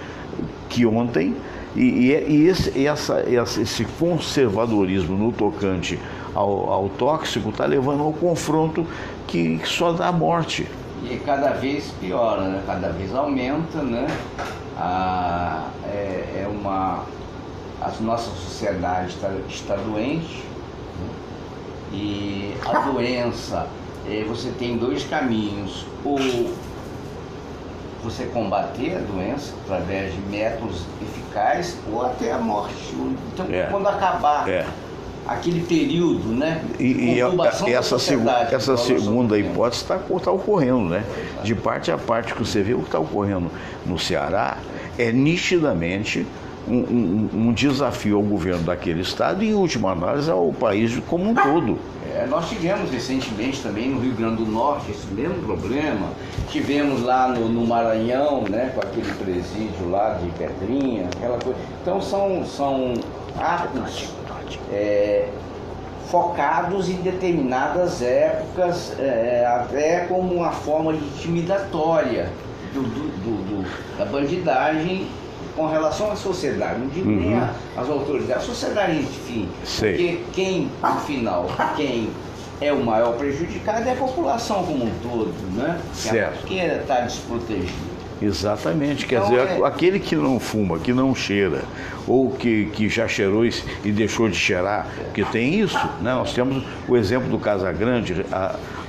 que ontem, e esse conservadorismo no tocante ao tóxico está levando ao confronto que só dá morte. E cada vez piora, né? Cada vez aumenta, né? A nossa sociedade está doente, né? E a doença, você tem dois caminhos: ou você combater a doença através de métodos eficazes, ou até a morte. Então, quando acabar aquele período, né? E essa segunda hipótese está ocorrendo, né? De parte a parte que você vê, o que está ocorrendo no Ceará é nitidamente um desafio ao governo daquele estado e, em última análise, ao país como um todo. Nós tivemos recentemente também no Rio Grande do Norte esse mesmo problema. Tivemos lá no Maranhão, né, com aquele presídio lá de Pedrinha, aquela coisa. Então são atos focados em determinadas épocas, até como uma forma de intimidatória da bandidagem com relação à sociedade, não digo nem às autoridades, a sociedade, enfim. Porque no final, quem é o maior prejudicado é a população como um todo, né? Certo. Que está desprotegida. Exatamente, quer dizer, aquele que não fuma, que não cheira, ou que já cheirou e deixou de cheirar, porque tem isso, né? Nós temos o exemplo do Casagrande,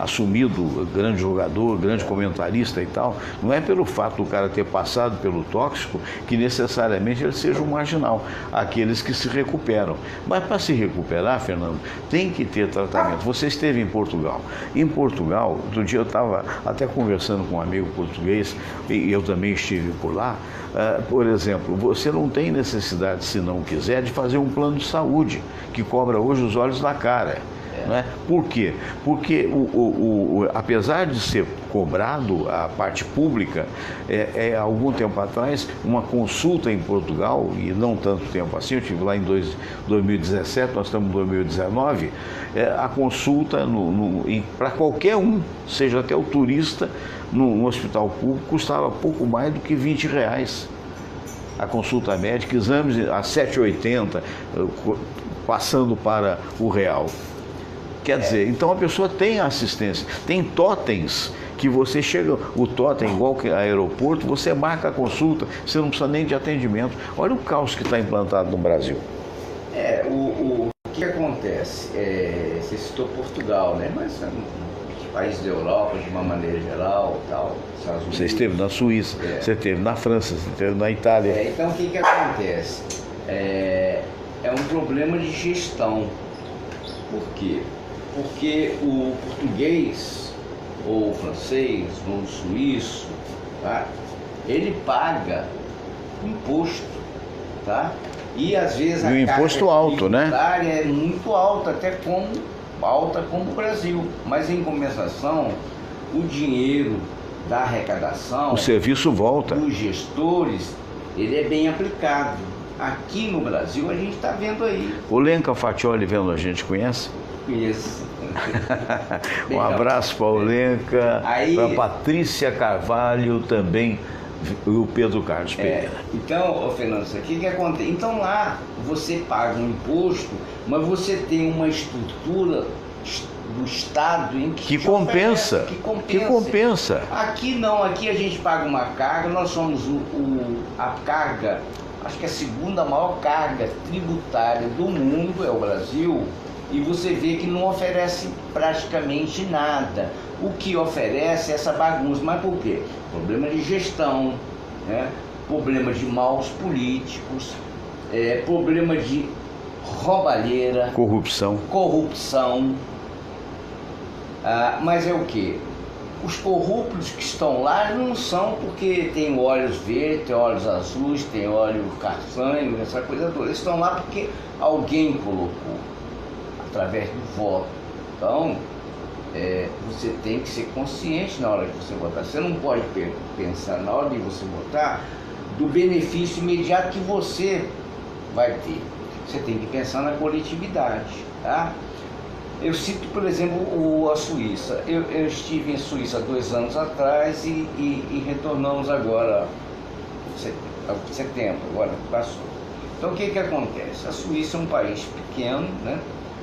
assumido grande jogador, grande comentarista e tal, não é pelo fato do cara ter passado pelo tóxico que necessariamente ele seja um marginal, aqueles que se recuperam. Mas para se recuperar, Fernando, tem que ter tratamento. Você esteve em Portugal. Em Portugal, outro dia eu estava até conversando com um amigo português, e eu também estive por lá. Por exemplo, você não tem necessidade, se não quiser, de fazer um plano de saúde que cobra hoje os olhos da cara. Né? Por quê? Porque apesar de ser cobrado a parte pública, algum tempo atrás, uma consulta em Portugal, e não tanto tempo assim, eu estive lá em 2017, nós estamos em 2019, a consulta para qualquer um, seja até o turista, no hospital público, custava pouco mais do que R$20. A consulta médica, exames a R$7,80, passando para o real. Quer dizer, então a pessoa tem assistência, tem totens que você chega, o totem igual que aeroporto, você marca a consulta, você não precisa nem de atendimento. Olha o caos que está implantado no Brasil. O que acontece? Você citou Portugal, né? Mas os países da Europa, de uma maneira geral, tal, Estados Unidos. Você esteve na Suíça, você esteve na França, você esteve na Itália. Então o que acontece? É um problema de gestão. Por quê? Porque o português, ou o francês, ou o suíço, tá? Ele paga imposto, tá? E às vezes a imposto alto, né? É muito alta, até como o Brasil. Mas em compensação, o dinheiro da arrecadação, o serviço volta. Dos gestores, ele é bem aplicado. Aqui no Brasil a gente está vendo aí. O Lenca Fatioli vendo a gente, conhece? Conheço. Um abraço para o Lenca, para a Patrícia Carvalho também, e o Pedro Carlos Pereira. Então, Fernando, o que acontece? Então lá você paga um imposto, mas você tem uma estrutura do Estado em que compensa. Que compensa. Aqui não, aqui a gente paga uma carga, nós somos a carga, acho que a segunda maior carga tributária do mundo é o Brasil, e você vê que não oferece praticamente nada. O que oferece é essa bagunça. Mas por quê? Problema de gestão, né? Problema de maus políticos, problema de roubalheira, corrupção. Mas é o quê? Os corruptos que estão lá não são porque tem olhos verdes, tem olhos azuis, tem óleo castanho, essa coisa toda. Eles estão lá porque alguém colocou, através do voto. Então, você tem que ser consciente na hora de você votar. Você não pode pensar na hora de você votar do benefício imediato que você vai ter. Você tem que pensar na coletividade, tá? Eu cito, por exemplo, a Suíça. Eu estive em Suíça 2 anos atrás e retornamos agora, setembro, agora passou. Então o que acontece? A Suíça é um país pequeno, né?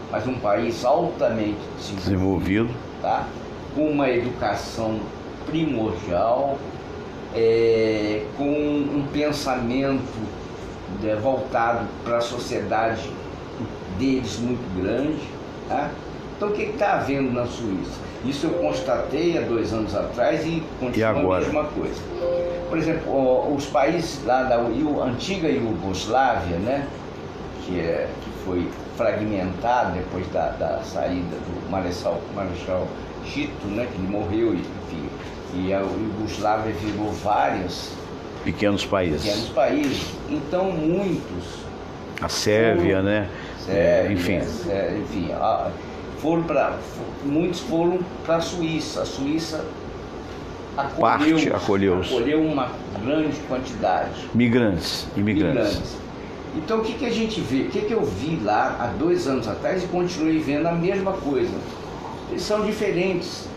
Mas um país altamente desenvolvido, tá? Com uma educação primordial, com um pensamento voltado para a sociedade deles muito grande, tá? Então o que está havendo na Suíça? Isso eu constatei há 2 anos atrás e continua a mesma coisa. Por exemplo, os países lá da antiga Iugoslávia, né? Que foi fragmentado depois da saída do Marechal Tito, né, que ele morreu, enfim, e a Iugoslávia virou vários pequenos países. Então muitos, a Sérvia, né? Enfim, muitos foram para a Suíça. A Suíça acolheu uma grande quantidade, imigrantes. Então o que a gente vê? O que eu vi lá há 2 anos atrás e continuei vendo a mesma coisa. Eles são diferentes.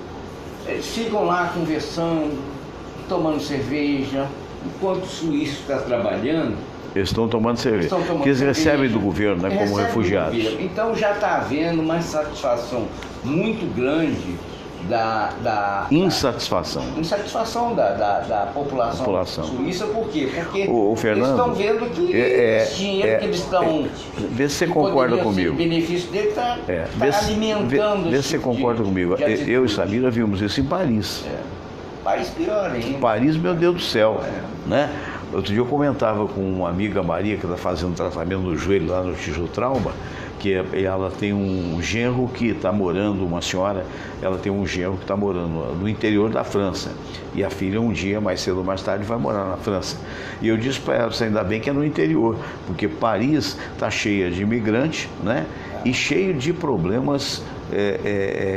Eles ficam lá conversando, tomando cerveja, enquanto o suíço está trabalhando. Eles estão tomando cerveja. Que eles recebem do governo, né, como refugiados. Então já está havendo uma insatisfação muito grande da insatisfação da população suíça. Por quê? Porque eles estão vendo que esse dinheiro que eles estão... Vê se você concorda comigo. O benefício dele está alimentando... Vê se você concorda comigo. Eu e Samira vimos isso em Paris. Paris pior ainda. Paris, meu Deus do céu. Né? Outro dia eu comentava com uma amiga, Maria, que está fazendo tratamento no joelho lá no Tijo Trauma, que ela tem um genro que está morando, uma senhora, ela tem um genro que está morando no interior da França. E a filha um dia, mais cedo ou mais tarde, vai morar na França. E eu disse para ela, ainda bem que é no interior, porque Paris está cheia de imigrantes, né? E cheio de problemas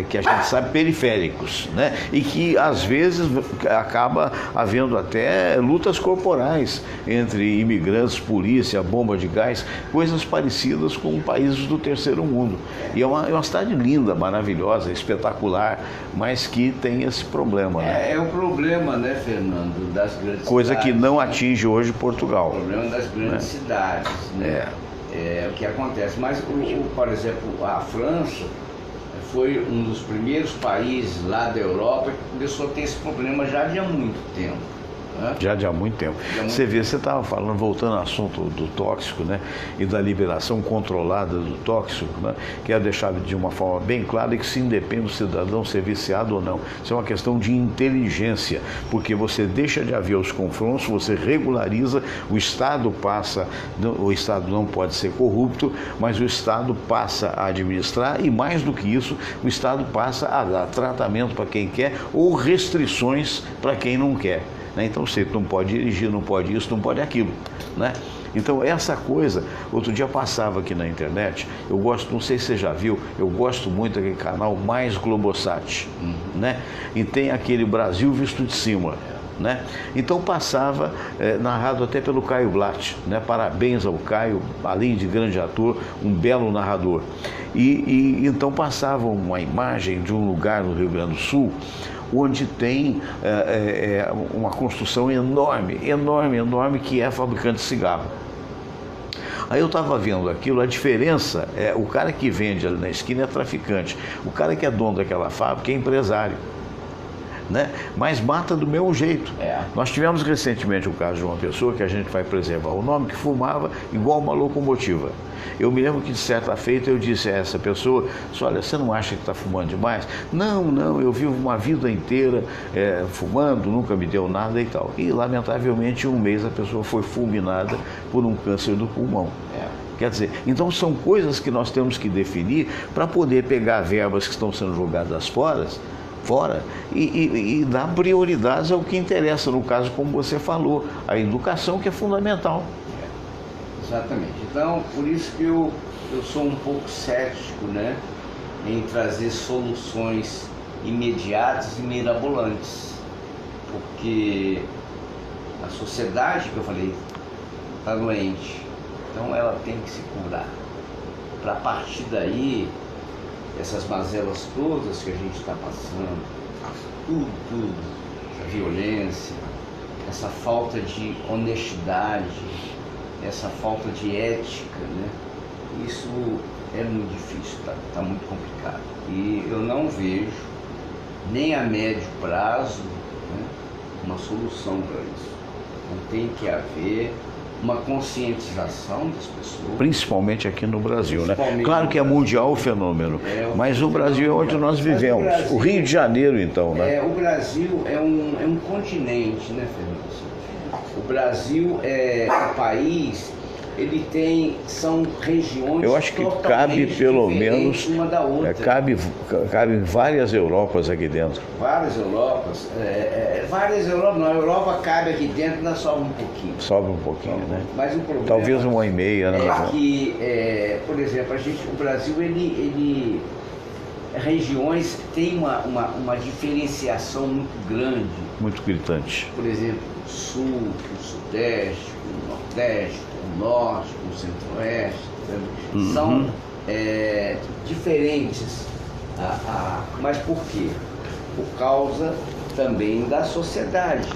que a gente sabe periféricos, né? E que às vezes acaba havendo até lutas corporais entre imigrantes, polícia, bomba de gás, coisas parecidas com países do terceiro mundo. E é uma cidade linda, maravilhosa, espetacular, mas que tem esse problema, né? É o problema, né, Fernando, das grandes coisa cidades, que não atinge hoje Portugal. O problema das grandes cidades, né? É o que acontece. Mas, por exemplo, a França foi um dos primeiros países lá da Europa que começou a ter esse problema já de há muito tempo. Já de há muito tempo. Você vê, você estava falando, voltando ao assunto do tóxico, né? E da liberação controlada do tóxico, né? Quero deixar de uma forma bem clara que se independe do cidadão ser viciado ou não. Isso é uma questão de inteligência, porque você deixa de haver os confrontos, você regulariza, o Estado não pode ser corrupto, mas o Estado passa a administrar e, mais do que isso, o Estado passa a dar tratamento para quem quer ou restrições para quem não quer. Então você não pode dirigir, não pode isso, não pode aquilo, né? Então essa coisa, outro dia passava aqui na internet, eu gosto, não sei se você já viu, eu gosto muito daquele canal Mais Globosat, né? E tem aquele Brasil Visto de Cima, né? Então passava, narrado até pelo Caio Blatt, né? Parabéns ao Caio, além de grande ator, um belo narrador. E então passava uma imagem de um lugar no Rio Grande do Sul, onde tem uma construção enorme, que é fabricante de cigarro. Aí eu estava vendo aquilo, a diferença é o cara que vende ali na esquina é traficante, o cara que é dono daquela fábrica é empresário, né? Mas mata do mesmo jeito. Nós tivemos recentemente o caso de uma pessoa que a gente vai preservar o nome, que fumava igual uma locomotiva. Eu me lembro que de certa feita eu disse a essa pessoa, olha, você não acha que está fumando demais? Não, eu vivo uma vida inteira fumando, nunca me deu nada e tal. E lamentavelmente em um mês a pessoa foi fulminada por um câncer do pulmão. Quer dizer, então são coisas que nós temos que definir para poder pegar verbas que estão sendo jogadas fora e dar prioridades ao que interessa, no caso, como você falou, a educação, que é fundamental. Exatamente. Então, por isso que eu sou um pouco cético, né, em trazer soluções imediatas e mirabolantes, porque a sociedade, que eu falei, está doente, então ela tem que se curar. Para partir daí, essas mazelas todas que a gente está passando, tudo, essa violência, essa falta de honestidade, essa falta de ética, né? Isso é muito difícil, tá muito complicado. E eu não vejo, nem a médio prazo, né, uma solução para isso. Então tem que haver uma conscientização das pessoas. Principalmente aqui no Brasil, né? Claro que é mundial o fenômeno, mas o Brasil é onde nós vivemos. O Rio de Janeiro, então, né? O Brasil é um continente, né, Fernando? O Brasil é um país, são regiões. Eu acho que cabe pelo menos uma da outra. Cabe várias Europas aqui dentro. Várias Europas. Não, a Europa cabe aqui dentro, ainda sobra um pouquinho. Sobra um pouquinho, né? Mas o problema talvez 1,5, né? É que, por exemplo, o Brasil, regiões tem uma diferenciação muito grande. Muito gritante. Por exemplo, o Sul, o Sudeste, o Nordeste, o Norte, o Centro-Oeste, são diferentes. Mas por quê? Por causa também da sociedade,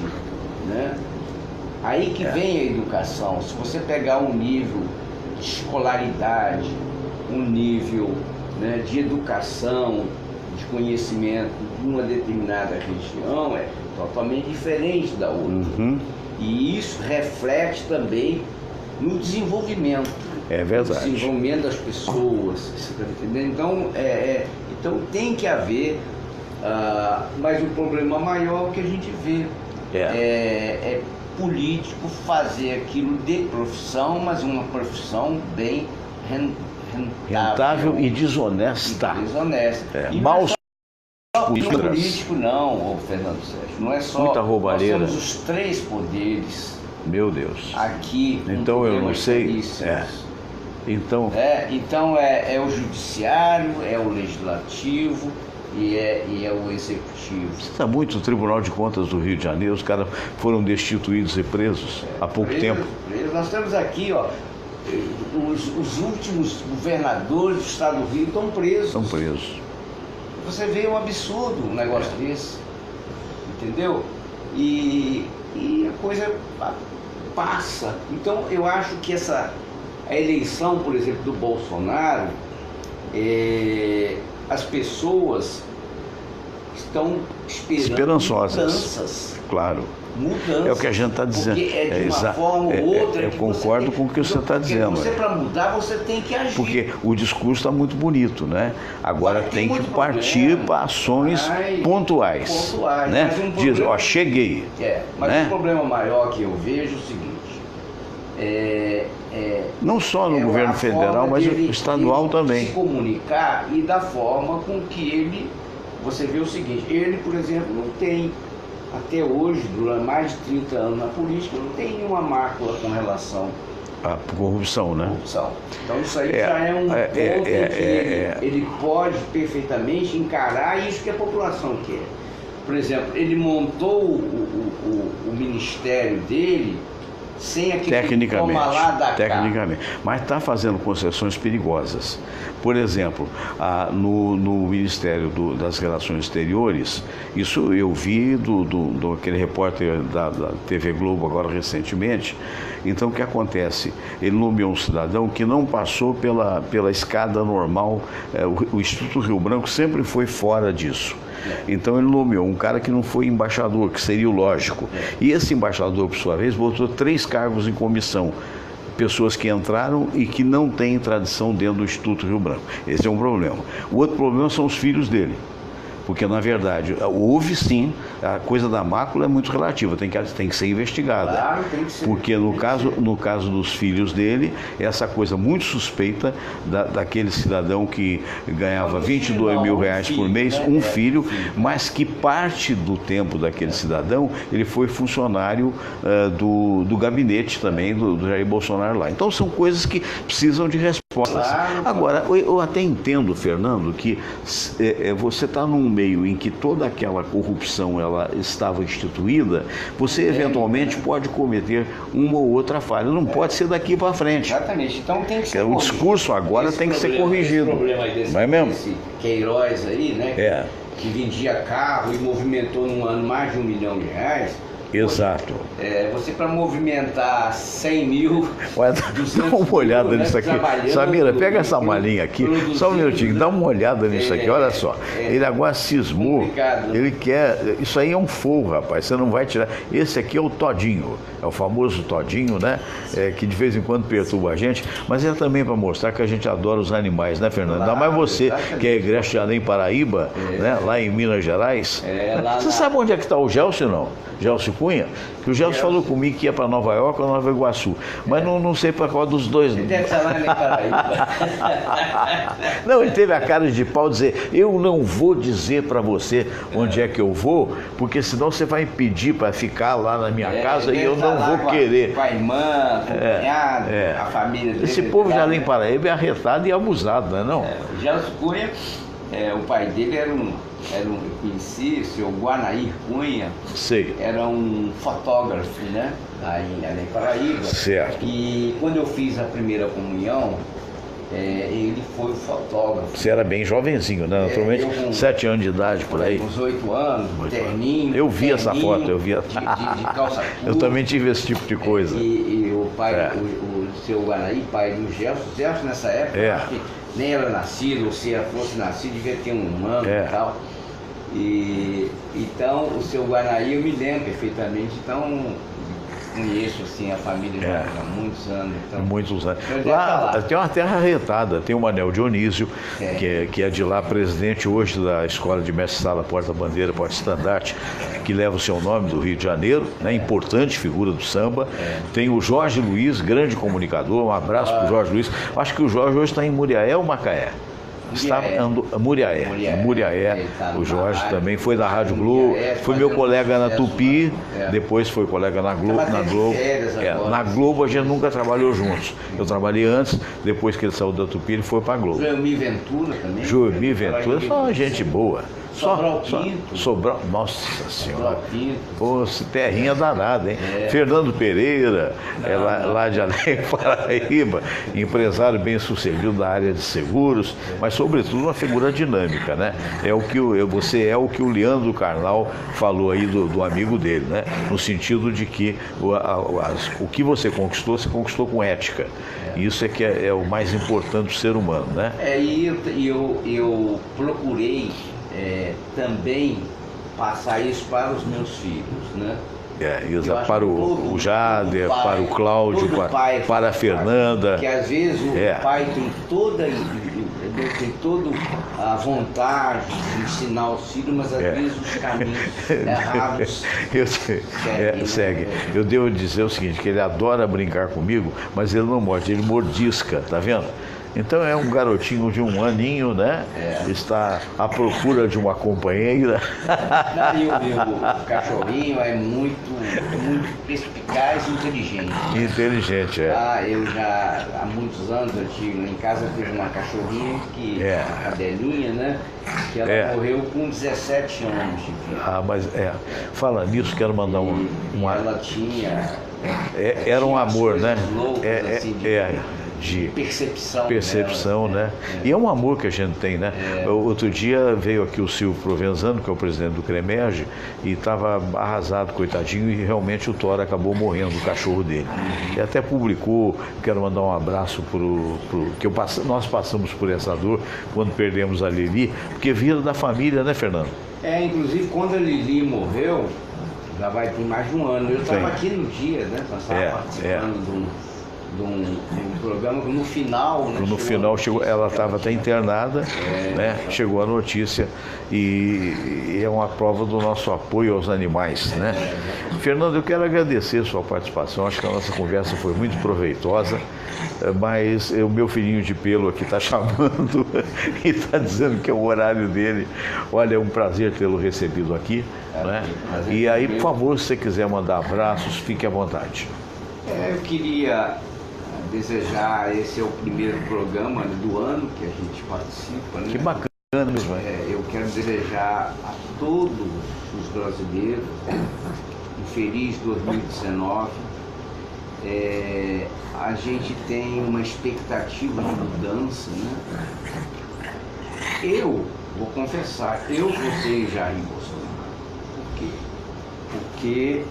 né? Aí que vem a educação. Se você pegar um nível de escolaridade, um nível, né, de educação, de conhecimento de uma determinada região, é totalmente diferente da outra. E isso reflete também no desenvolvimento. É verdade. No desenvolvimento das pessoas, você está entendendo? Então, então tem que haver, mas o problema maior que a gente vê é político fazer aquilo de profissão, mas uma profissão bem rentável e desonesta. Mal político não, Fernando Sérgio. Não é só. Muita roubalheira. Nós temos os 3 poderes. Meu Deus. Aqui. Então eu não sei. Então é o judiciário, é o legislativo e é o executivo. Você está muito no Tribunal de Contas do Rio de Janeiro, os caras foram destituídos e presos há pouco tempo. Nós temos aqui, os últimos governadores do estado do Rio estão presos. Estão presos. Você vê um absurdo um negócio desse, entendeu? E a coisa passa. Então eu acho que a eleição, por exemplo, do Bolsonaro as pessoas estão esperando esperançosas. Mudanças. Claro. Mudanças. É o que a gente está dizendo. Porque é de uma forma ou outra. Eu concordo com o que você está dizendo. Você, para mudar, você tem que agir. Porque o discurso está muito bonito, né? Agora tem que partir para ações pontuais. Né? Diz, ó, cheguei. Mas né? o problema maior que eu vejo é o seguinte. Não só no governo federal, mas no estadual também. Se comunicar e da forma com que ele... Você vê o seguinte, ele, por exemplo, não tem... Até hoje, durante mais de 30 anos na política, não tem nenhuma mácula com relação à corrupção, né? Corrupção. Então isso aí já é um ponto em que ele pode perfeitamente encarar isso que a população quer. Por exemplo, ele montou o ministério dele sem aquele toma lá da tecnicamente, mas está fazendo concessões perigosas. Por exemplo, no Ministério das Relações Exteriores, isso eu vi do aquele repórter da TV Globo agora recentemente. Então o que acontece? Ele nomeou um cidadão que não passou pela escada normal. O Instituto Rio Branco sempre foi fora disso. Então ele nomeou um cara que não foi embaixador, que seria o lógico. E esse embaixador, por sua vez, botou 3 cargos em comissão. Pessoas que entraram e que não têm tradição dentro do Instituto Rio Branco. Esse é um problema. O outro problema são os filhos dele. Porque, na verdade, houve sim, a coisa da mácula é muito relativa, tem que ser investigada. Claro, tem que ser. Porque no caso dos filhos dele, essa coisa muito suspeita daquele cidadão que ganhava 22 mil reais por mês, um filho, mas que parte do tempo daquele cidadão, ele foi funcionário do gabinete também do Jair Bolsonaro lá. Então são coisas que precisam de respostas. Agora, eu até entendo, Fernando, que você está num meio em que toda aquela corrupção ela estava instituída, você eventualmente pode cometer uma ou outra falha. Não pode ser daqui para frente. Exatamente. Então tem que ser o discurso agora tem que ser corrigido. Não é mesmo? Esse Queiroz aí, né? Que vendia carro e movimentou num ano mais de R$1 milhão. Exato. Você para movimentar 100 mil... Olha, dá uma olhada nisso aqui. Samira, pega essa malinha aqui, só um minutinho, dá uma olhada nisso aqui, olha só. Ele agora cismou, ele quer... Isso aí é um forro, rapaz, você não vai tirar. Esse aqui é o todinho, é o famoso todinho, né? Que de vez em quando perturba a gente, mas é também para mostrar que a gente adora os animais, né, Fernando? Ainda mais você, que é egresso de Além Paraíba, né? Lá em Minas Gerais. Você sabe onde é que está o Gelson, não? Gelson Cunha, que o Gelson falou comigo que ia para Nova York ou Nova Iguaçu, mas não sei para qual dos dois. Ele deve estar lá em Paraíba. Não, ele teve a cara de pau dizer, eu não vou dizer para você onde é que eu vou, porque senão você vai me pedir para ficar lá na minha casa e eu não vou querer. Com a irmã, com o cunhado, a família dele. Esse povo de Além Paraíba é arretado e abusado, não é não? O Gelson Cunha, o pai dele era um eu conheci, o seu Guanair Cunha. Sei. Era um fotógrafo, né? Aí em Além Paraíba. Certo. E quando eu fiz a primeira comunhão, ele foi fotógrafo. Você era bem jovenzinho, né? Naturalmente, 7 anos de idade, por aí. Uns 8 anos, terninho. Eu vi essa foto, eu vi. De calça curta. Eu também tive esse tipo de coisa. E o pai, o seu Guanair, pai do Gelson nessa época, acho que nem era nascido, ou se fosse nascido, devia ter um ano e tal. Então, o seu Guanaí eu me lembro perfeitamente, então conheço assim a família há muitos anos. Então, muitos anos. Lá tem uma terra arretada, tem o Manel Dionísio, que é de lá, presidente hoje da Escola de Mestre-Sala Porta-Bandeira, Porta-Estandarte, que leva o seu nome do Rio de Janeiro, né? Importante figura do samba. Tem o Jorge Luiz, grande comunicador, um abraço para o Jorge Luiz. Acho que o Jorge hoje está em Muriaé ou Macaé? Muriaé. O Jorge também foi da Rádio Globo, foi meu colega na Tupi, depois foi colega na Globo. Na Globo a gente nunca trabalhou juntos. Eu trabalhei antes, depois que ele saiu da Tupi, ele foi para a Globo. Joelmir Ventura também. Joelmir Ventura, só uma gente boa. Sobral Pinto. Sobral, nossa senhora. Sobral Pinto. Pô, terrinha danada, hein? Fernando Pereira, lá de Além Paraíba, empresário bem sucedido na área de seguros, mas sobretudo uma figura dinâmica, né? Você é o que o Leandro Carnal falou aí do amigo dele, né? No sentido de que o que você conquistou com ética. Isso é que é o mais importante do ser humano, né? E eu procurei também passar isso para os meus filhos, né? Para o Jader, para o Cláudio, para a Fernanda. Que às vezes o pai tem toda a vontade de ensinar os filhos, mas às vezes os caminhos errados segue. Eu devo dizer o seguinte, que ele adora brincar comigo, mas ele não morde, ele mordisca, tá vendo? Então é um garotinho de 1 aninho, né? Está à procura de uma companheira. E o cachorrinho é muito perspicaz e inteligente. Inteligente, eu já, há muitos anos, eu tive lá em casa, tive uma cachorrinha, uma cadelinha, né? Que ela morreu com 17 anos de vida. Mas fala nisso, quero mandar uma... Ela tinha... era um amor, né? De percepção dela, né? E é um amor que a gente tem, né? Outro dia veio aqui o Silvio Provenzano, que é o presidente do CREMERGE, e estava arrasado, coitadinho, e realmente o Thor acabou morrendo, o cachorro dele. E até publicou, quero mandar um abraço que nós passamos por essa dor quando perdemos a Lili, porque vira da família, né, Fernando? Inclusive quando a Lili morreu, já vai ter mais de 1 ano, eu estava aqui no dia, né? Nós estávamos participando de um programa que no final... No final chegou, ela estava até internada, né? Chegou a notícia e é uma prova do nosso apoio aos animais, né? Fernando, eu quero agradecer a sua participação, acho que a nossa conversa foi muito proveitosa, mas o meu filhinho de pelo aqui está chamando e está dizendo que é o horário dele. Olha, é um prazer tê-lo recebido aqui, né? E aí, por favor, se você quiser mandar abraços, fique à vontade. Eu queria desejar, esse é o primeiro programa do ano que a gente participa, né? Que bacana mesmo. Eu quero desejar a todos os brasileiros um feliz 2019. A gente tem uma expectativa de mudança, né? Eu vou confessar, eu votei em Jair Bolsonaro. Por quê? Porque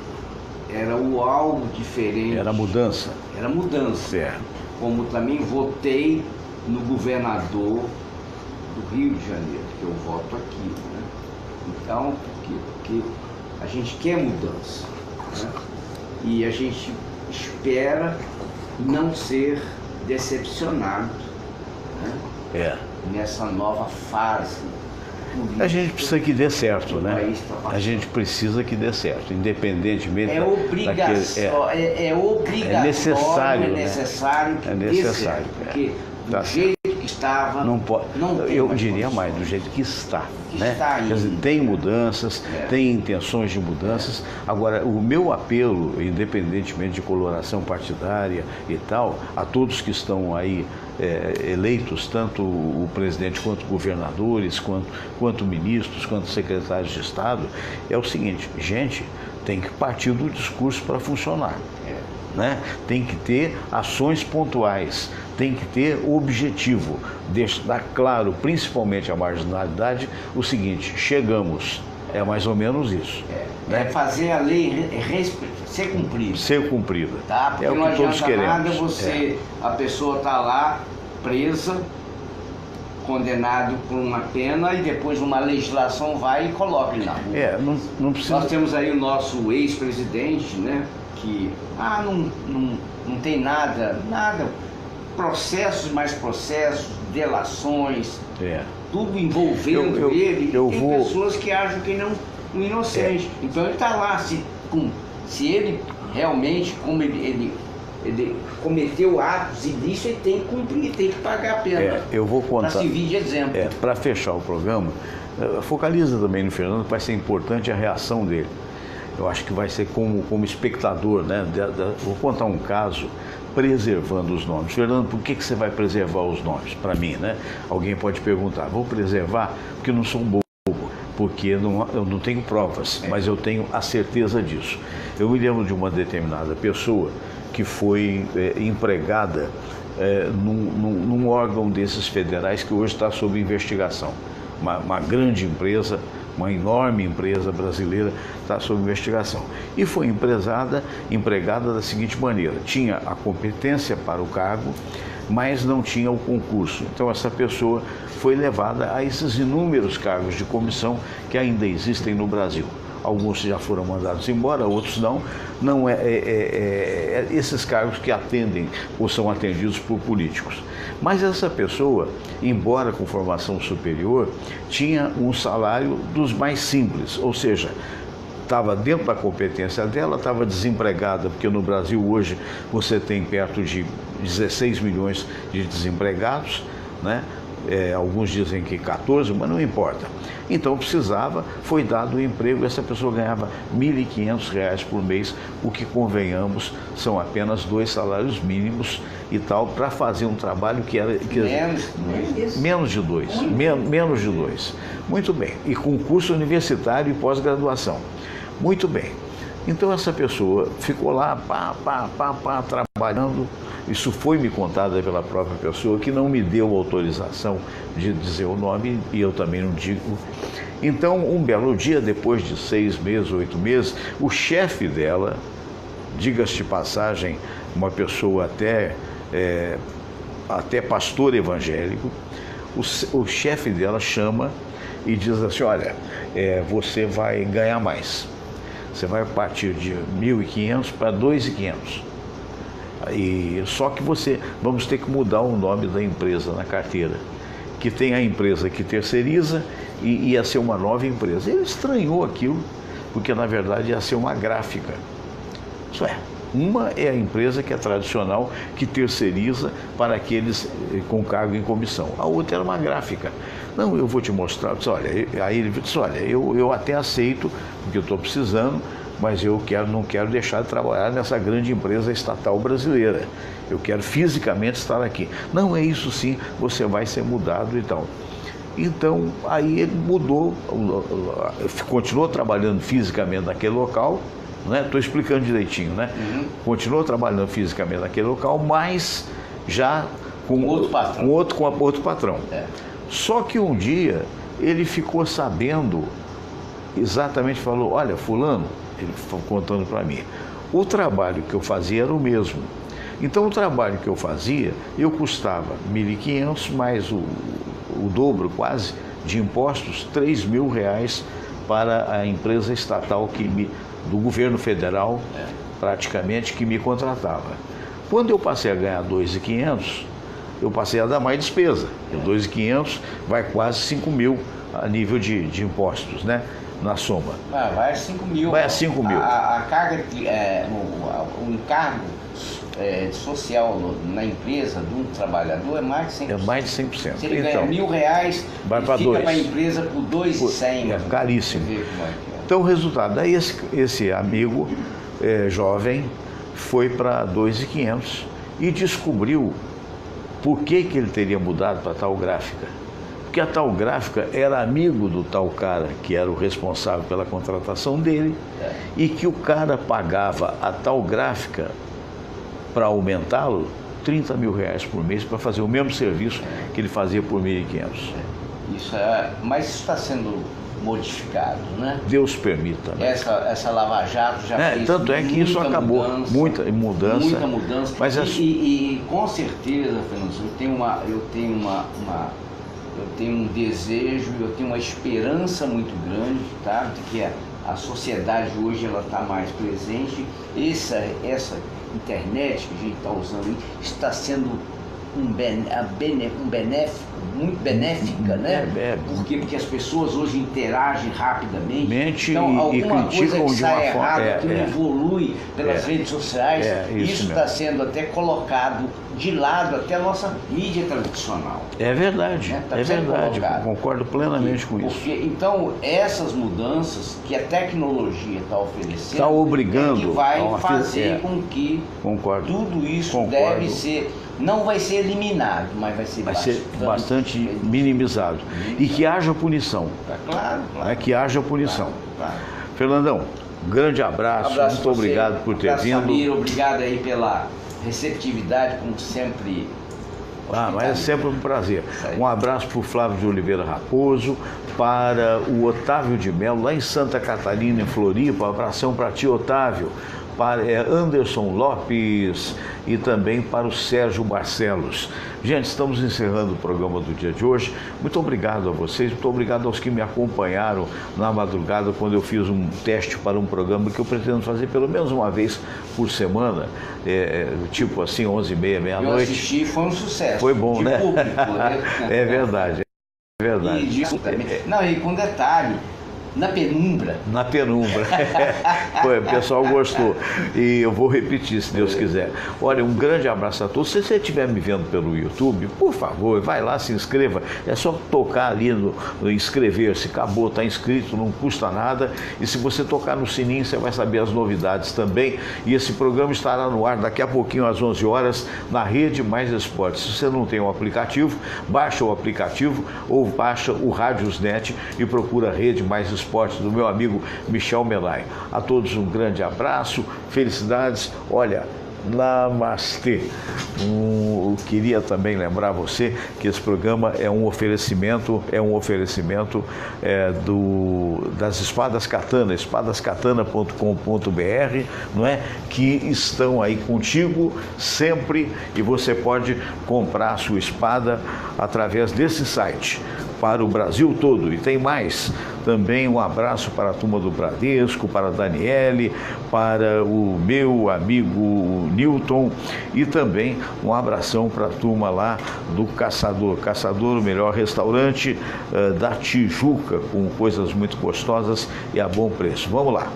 era algo diferente. Era mudança. Era mudança. Certo. Como também votei no governador do Rio de Janeiro, que eu voto aqui, né? Então, porque a gente quer mudança, né? E a gente espera não ser decepcionado, né? Nessa nova fase. A gente precisa que dê certo, né? A gente precisa que dê certo, independentemente... É obrigação, é obrigatório, necessário, é necessário que dê certo, porque do jeito que estava... Não pode, eu diria mais, do jeito que está, né? Quer dizer, tem mudanças, tem intenções de mudanças. Agora, o meu apelo, independentemente de coloração partidária e tal, a todos que estão aí eleitos, tanto o presidente quanto governadores, quanto ministros, quanto secretários de Estado, é o seguinte: gente, tem que partir do discurso para funcionar, né? Tem que ter ações pontuais, tem que ter objetivo, deixar claro, principalmente a marginalidade, o seguinte: chegamos. É mais ou menos isso. Né? Fazer a lei ser cumprida. Ser cumprida. Tá? Porque é o que todos queremos. Nada a pessoa está lá presa, condenado por uma pena, e depois uma legislação vai e coloca ele na rua. Não precisa... Nós temos aí o nosso ex-presidente, né? Que não tem nada, processos, mais processos, delações, tudo envolvendo ele. Tem pessoas que acham que não um inocente. Então ele está lá, se ele realmente, como ele cometeu atos ilícitos, ele tem que cumprir, tem que pagar a pena. Eu vou contar. Para servir de exemplo. Para fechar o programa, focaliza também no Fernando, vai ser importante a reação dele. Eu acho que vai ser como espectador, né? Vou contar um caso preservando os nomes. Fernando, por que você vai preservar os nomes? Para mim, né? Alguém pode perguntar, vou preservar porque não sou um bobo. porque eu não tenho provas, mas eu tenho a certeza disso. Eu me lembro de uma determinada pessoa que foi empregada num órgão desses federais que hoje está sob investigação. Uma grande empresa, uma enorme empresa brasileira está sob investigação. E foi empregada da seguinte maneira: tinha a competência para o cargo, mas não tinha o concurso. Então essa pessoa foi levada a esses inúmeros cargos de comissão que ainda existem no Brasil. Alguns já foram mandados embora, outros não. Não esses cargos que atendem ou são atendidos por políticos. Mas essa pessoa, embora com formação superior, tinha um salário dos mais simples, ou seja, estava dentro da competência dela, estava desempregada, porque no Brasil hoje você tem perto de 16 milhões de desempregados, né? Alguns dizem que 14, mas não importa. Então precisava, foi dado o emprego, essa pessoa ganhava R$ 1.500 por mês, o que, convenhamos, são apenas 2 salários mínimos e tal, para fazer um trabalho que era... Menos de 2. Menos de 2. Muito bem. E com curso universitário e pós-graduação. Muito bem. Então essa pessoa ficou lá, trabalhando. Isso foi me contado pela própria pessoa, que não me deu autorização de dizer o nome, e eu também não digo. Então, um belo dia, depois de 6 meses, 8 meses, o chefe dela, diga-se de passagem, uma pessoa até pastor evangélico, o chefe dela chama e diz assim: olha, você vai ganhar mais. Você vai partir de 1.500 para 2.500. Só que vamos ter que mudar o nome da empresa na carteira, que tem a empresa que terceiriza e ia ser uma nova empresa. Ele estranhou aquilo, porque na verdade ia ser uma gráfica. Isso uma é a empresa que é tradicional, que terceiriza para aqueles com cargo em comissão. A outra era uma gráfica. Não, eu vou te mostrar. Aí ele disse: olha, eu até aceito, porque eu estou precisando, mas eu não quero deixar de trabalhar nessa grande empresa estatal brasileira. Eu quero fisicamente estar aqui. Não, é isso sim, você vai ser mudado e tal. Então, aí ele mudou, continuou trabalhando fisicamente naquele local, né? Estou explicando direitinho, né? Uhum. Continuou trabalhando fisicamente naquele local, mas já com outro patrão. Só que um dia ele ficou sabendo, exatamente, falou: olha, fulano, ele foi contando para mim, o trabalho que eu fazia era o mesmo. Então o trabalho que eu fazia, eu custava 1.500 mais o dobro quase de impostos, R$3.000 para a empresa estatal do governo federal, praticamente, que me contratava. Quando eu passei a ganhar 2.500, eu passei a dar mais despesa. 2.500 vai quase 5.000 a nível de impostos, né? Na soma. Vai a 5.000. Vai a 5.000. A carga, o encargo social na empresa de um trabalhador é mais de 100%. É mais de 100%. Se ele ganha R$1.000, vai para fica para a empresa por 2.100. É caríssimo. Então o resultado, daí esse amigo jovem foi para 2.500 e descobriu por que ele teria mudado para tal gráfica. Porque a tal gráfica era amigo do tal cara que era o responsável pela contratação dele, e que o cara pagava a tal gráfica para aumentá-lo R$30.000 por mês para fazer o mesmo serviço que ele fazia por 1.500. Mas isso está sendo modificado, né? Deus permita. Né? Essa Lava Jato já fez tanto é que isso acabou. Muita mudança. Muita mudança. Mas e com certeza, Fernando, eu tenho um desejo, eu tenho uma esperança muito grande, tá? De que a sociedade hoje ela está mais presente. Essa internet que a gente está usando está sendo muito benéfica, né? Por quê? Porque as pessoas hoje interagem rapidamente. Então, alguma coisa que sai errado, que não evolui pelas redes sociais, isso está sendo até colocado de lado até a nossa mídia tradicional. É verdade, é verdade, concordo plenamente com isso. Então, essas mudanças que a tecnologia está oferecendo, está obrigando, que vai fazer com que tudo isso deve ser não vai ser eliminado, mas vai ser bastante minimizado. E que haja punição. Claro. Que haja punição. Claro. Fernandão, um grande abraço, muito obrigado por ter vindo. Samir, obrigado aí pela receptividade, como sempre. Mas é sempre um prazer. Um abraço para o Flávio de Oliveira Raposo, para o Otávio de Mello, lá em Santa Catarina, em Floripa. Um abração para ti, Otávio. Para Anderson Lopes e também para o Sérgio Barcelos. Gente, estamos encerrando o programa do dia de hoje. Muito obrigado a vocês, muito obrigado aos que me acompanharam na madrugada quando eu fiz um teste para um programa que eu pretendo fazer pelo menos uma vez por semana, tipo assim, 11h30, meia-noite. Eu assisti, foi um sucesso. Foi bom, né? Público, É verdade. É verdade. E com detalhe, na penumbra. Na penumbra. O pessoal gostou. E eu vou repetir, se Deus quiser. Olha, um grande abraço a todos. Se você estiver me vendo pelo YouTube, por favor, vai lá, se inscreva. É só tocar ali no inscrever-se. Acabou, está inscrito, não custa nada. E se você tocar no sininho, você vai saber as novidades também. E esse programa estará no ar daqui a pouquinho, às 11 horas, na Rede Mais Esportes. Se você não tem o aplicativo, baixa o aplicativo ou baixa o Rádiosnet e procura Rede Mais Esportes do meu amigo Michel Melay. A todos um grande abraço, felicidades, olha, namastê. Eu queria também lembrar você que esse programa é um oferecimento das Espadas Katana, espadascatana.com.br, não é? Que estão aí contigo sempre e você pode comprar a sua espada através desse site para o Brasil todo. E tem mais, também um abraço para a turma do Bradesco, para a Daniele, para o meu amigo Newton e também um abração para a turma lá do Caçador, o melhor restaurante da Tijuca, com coisas muito gostosas e a bom preço. Vamos lá.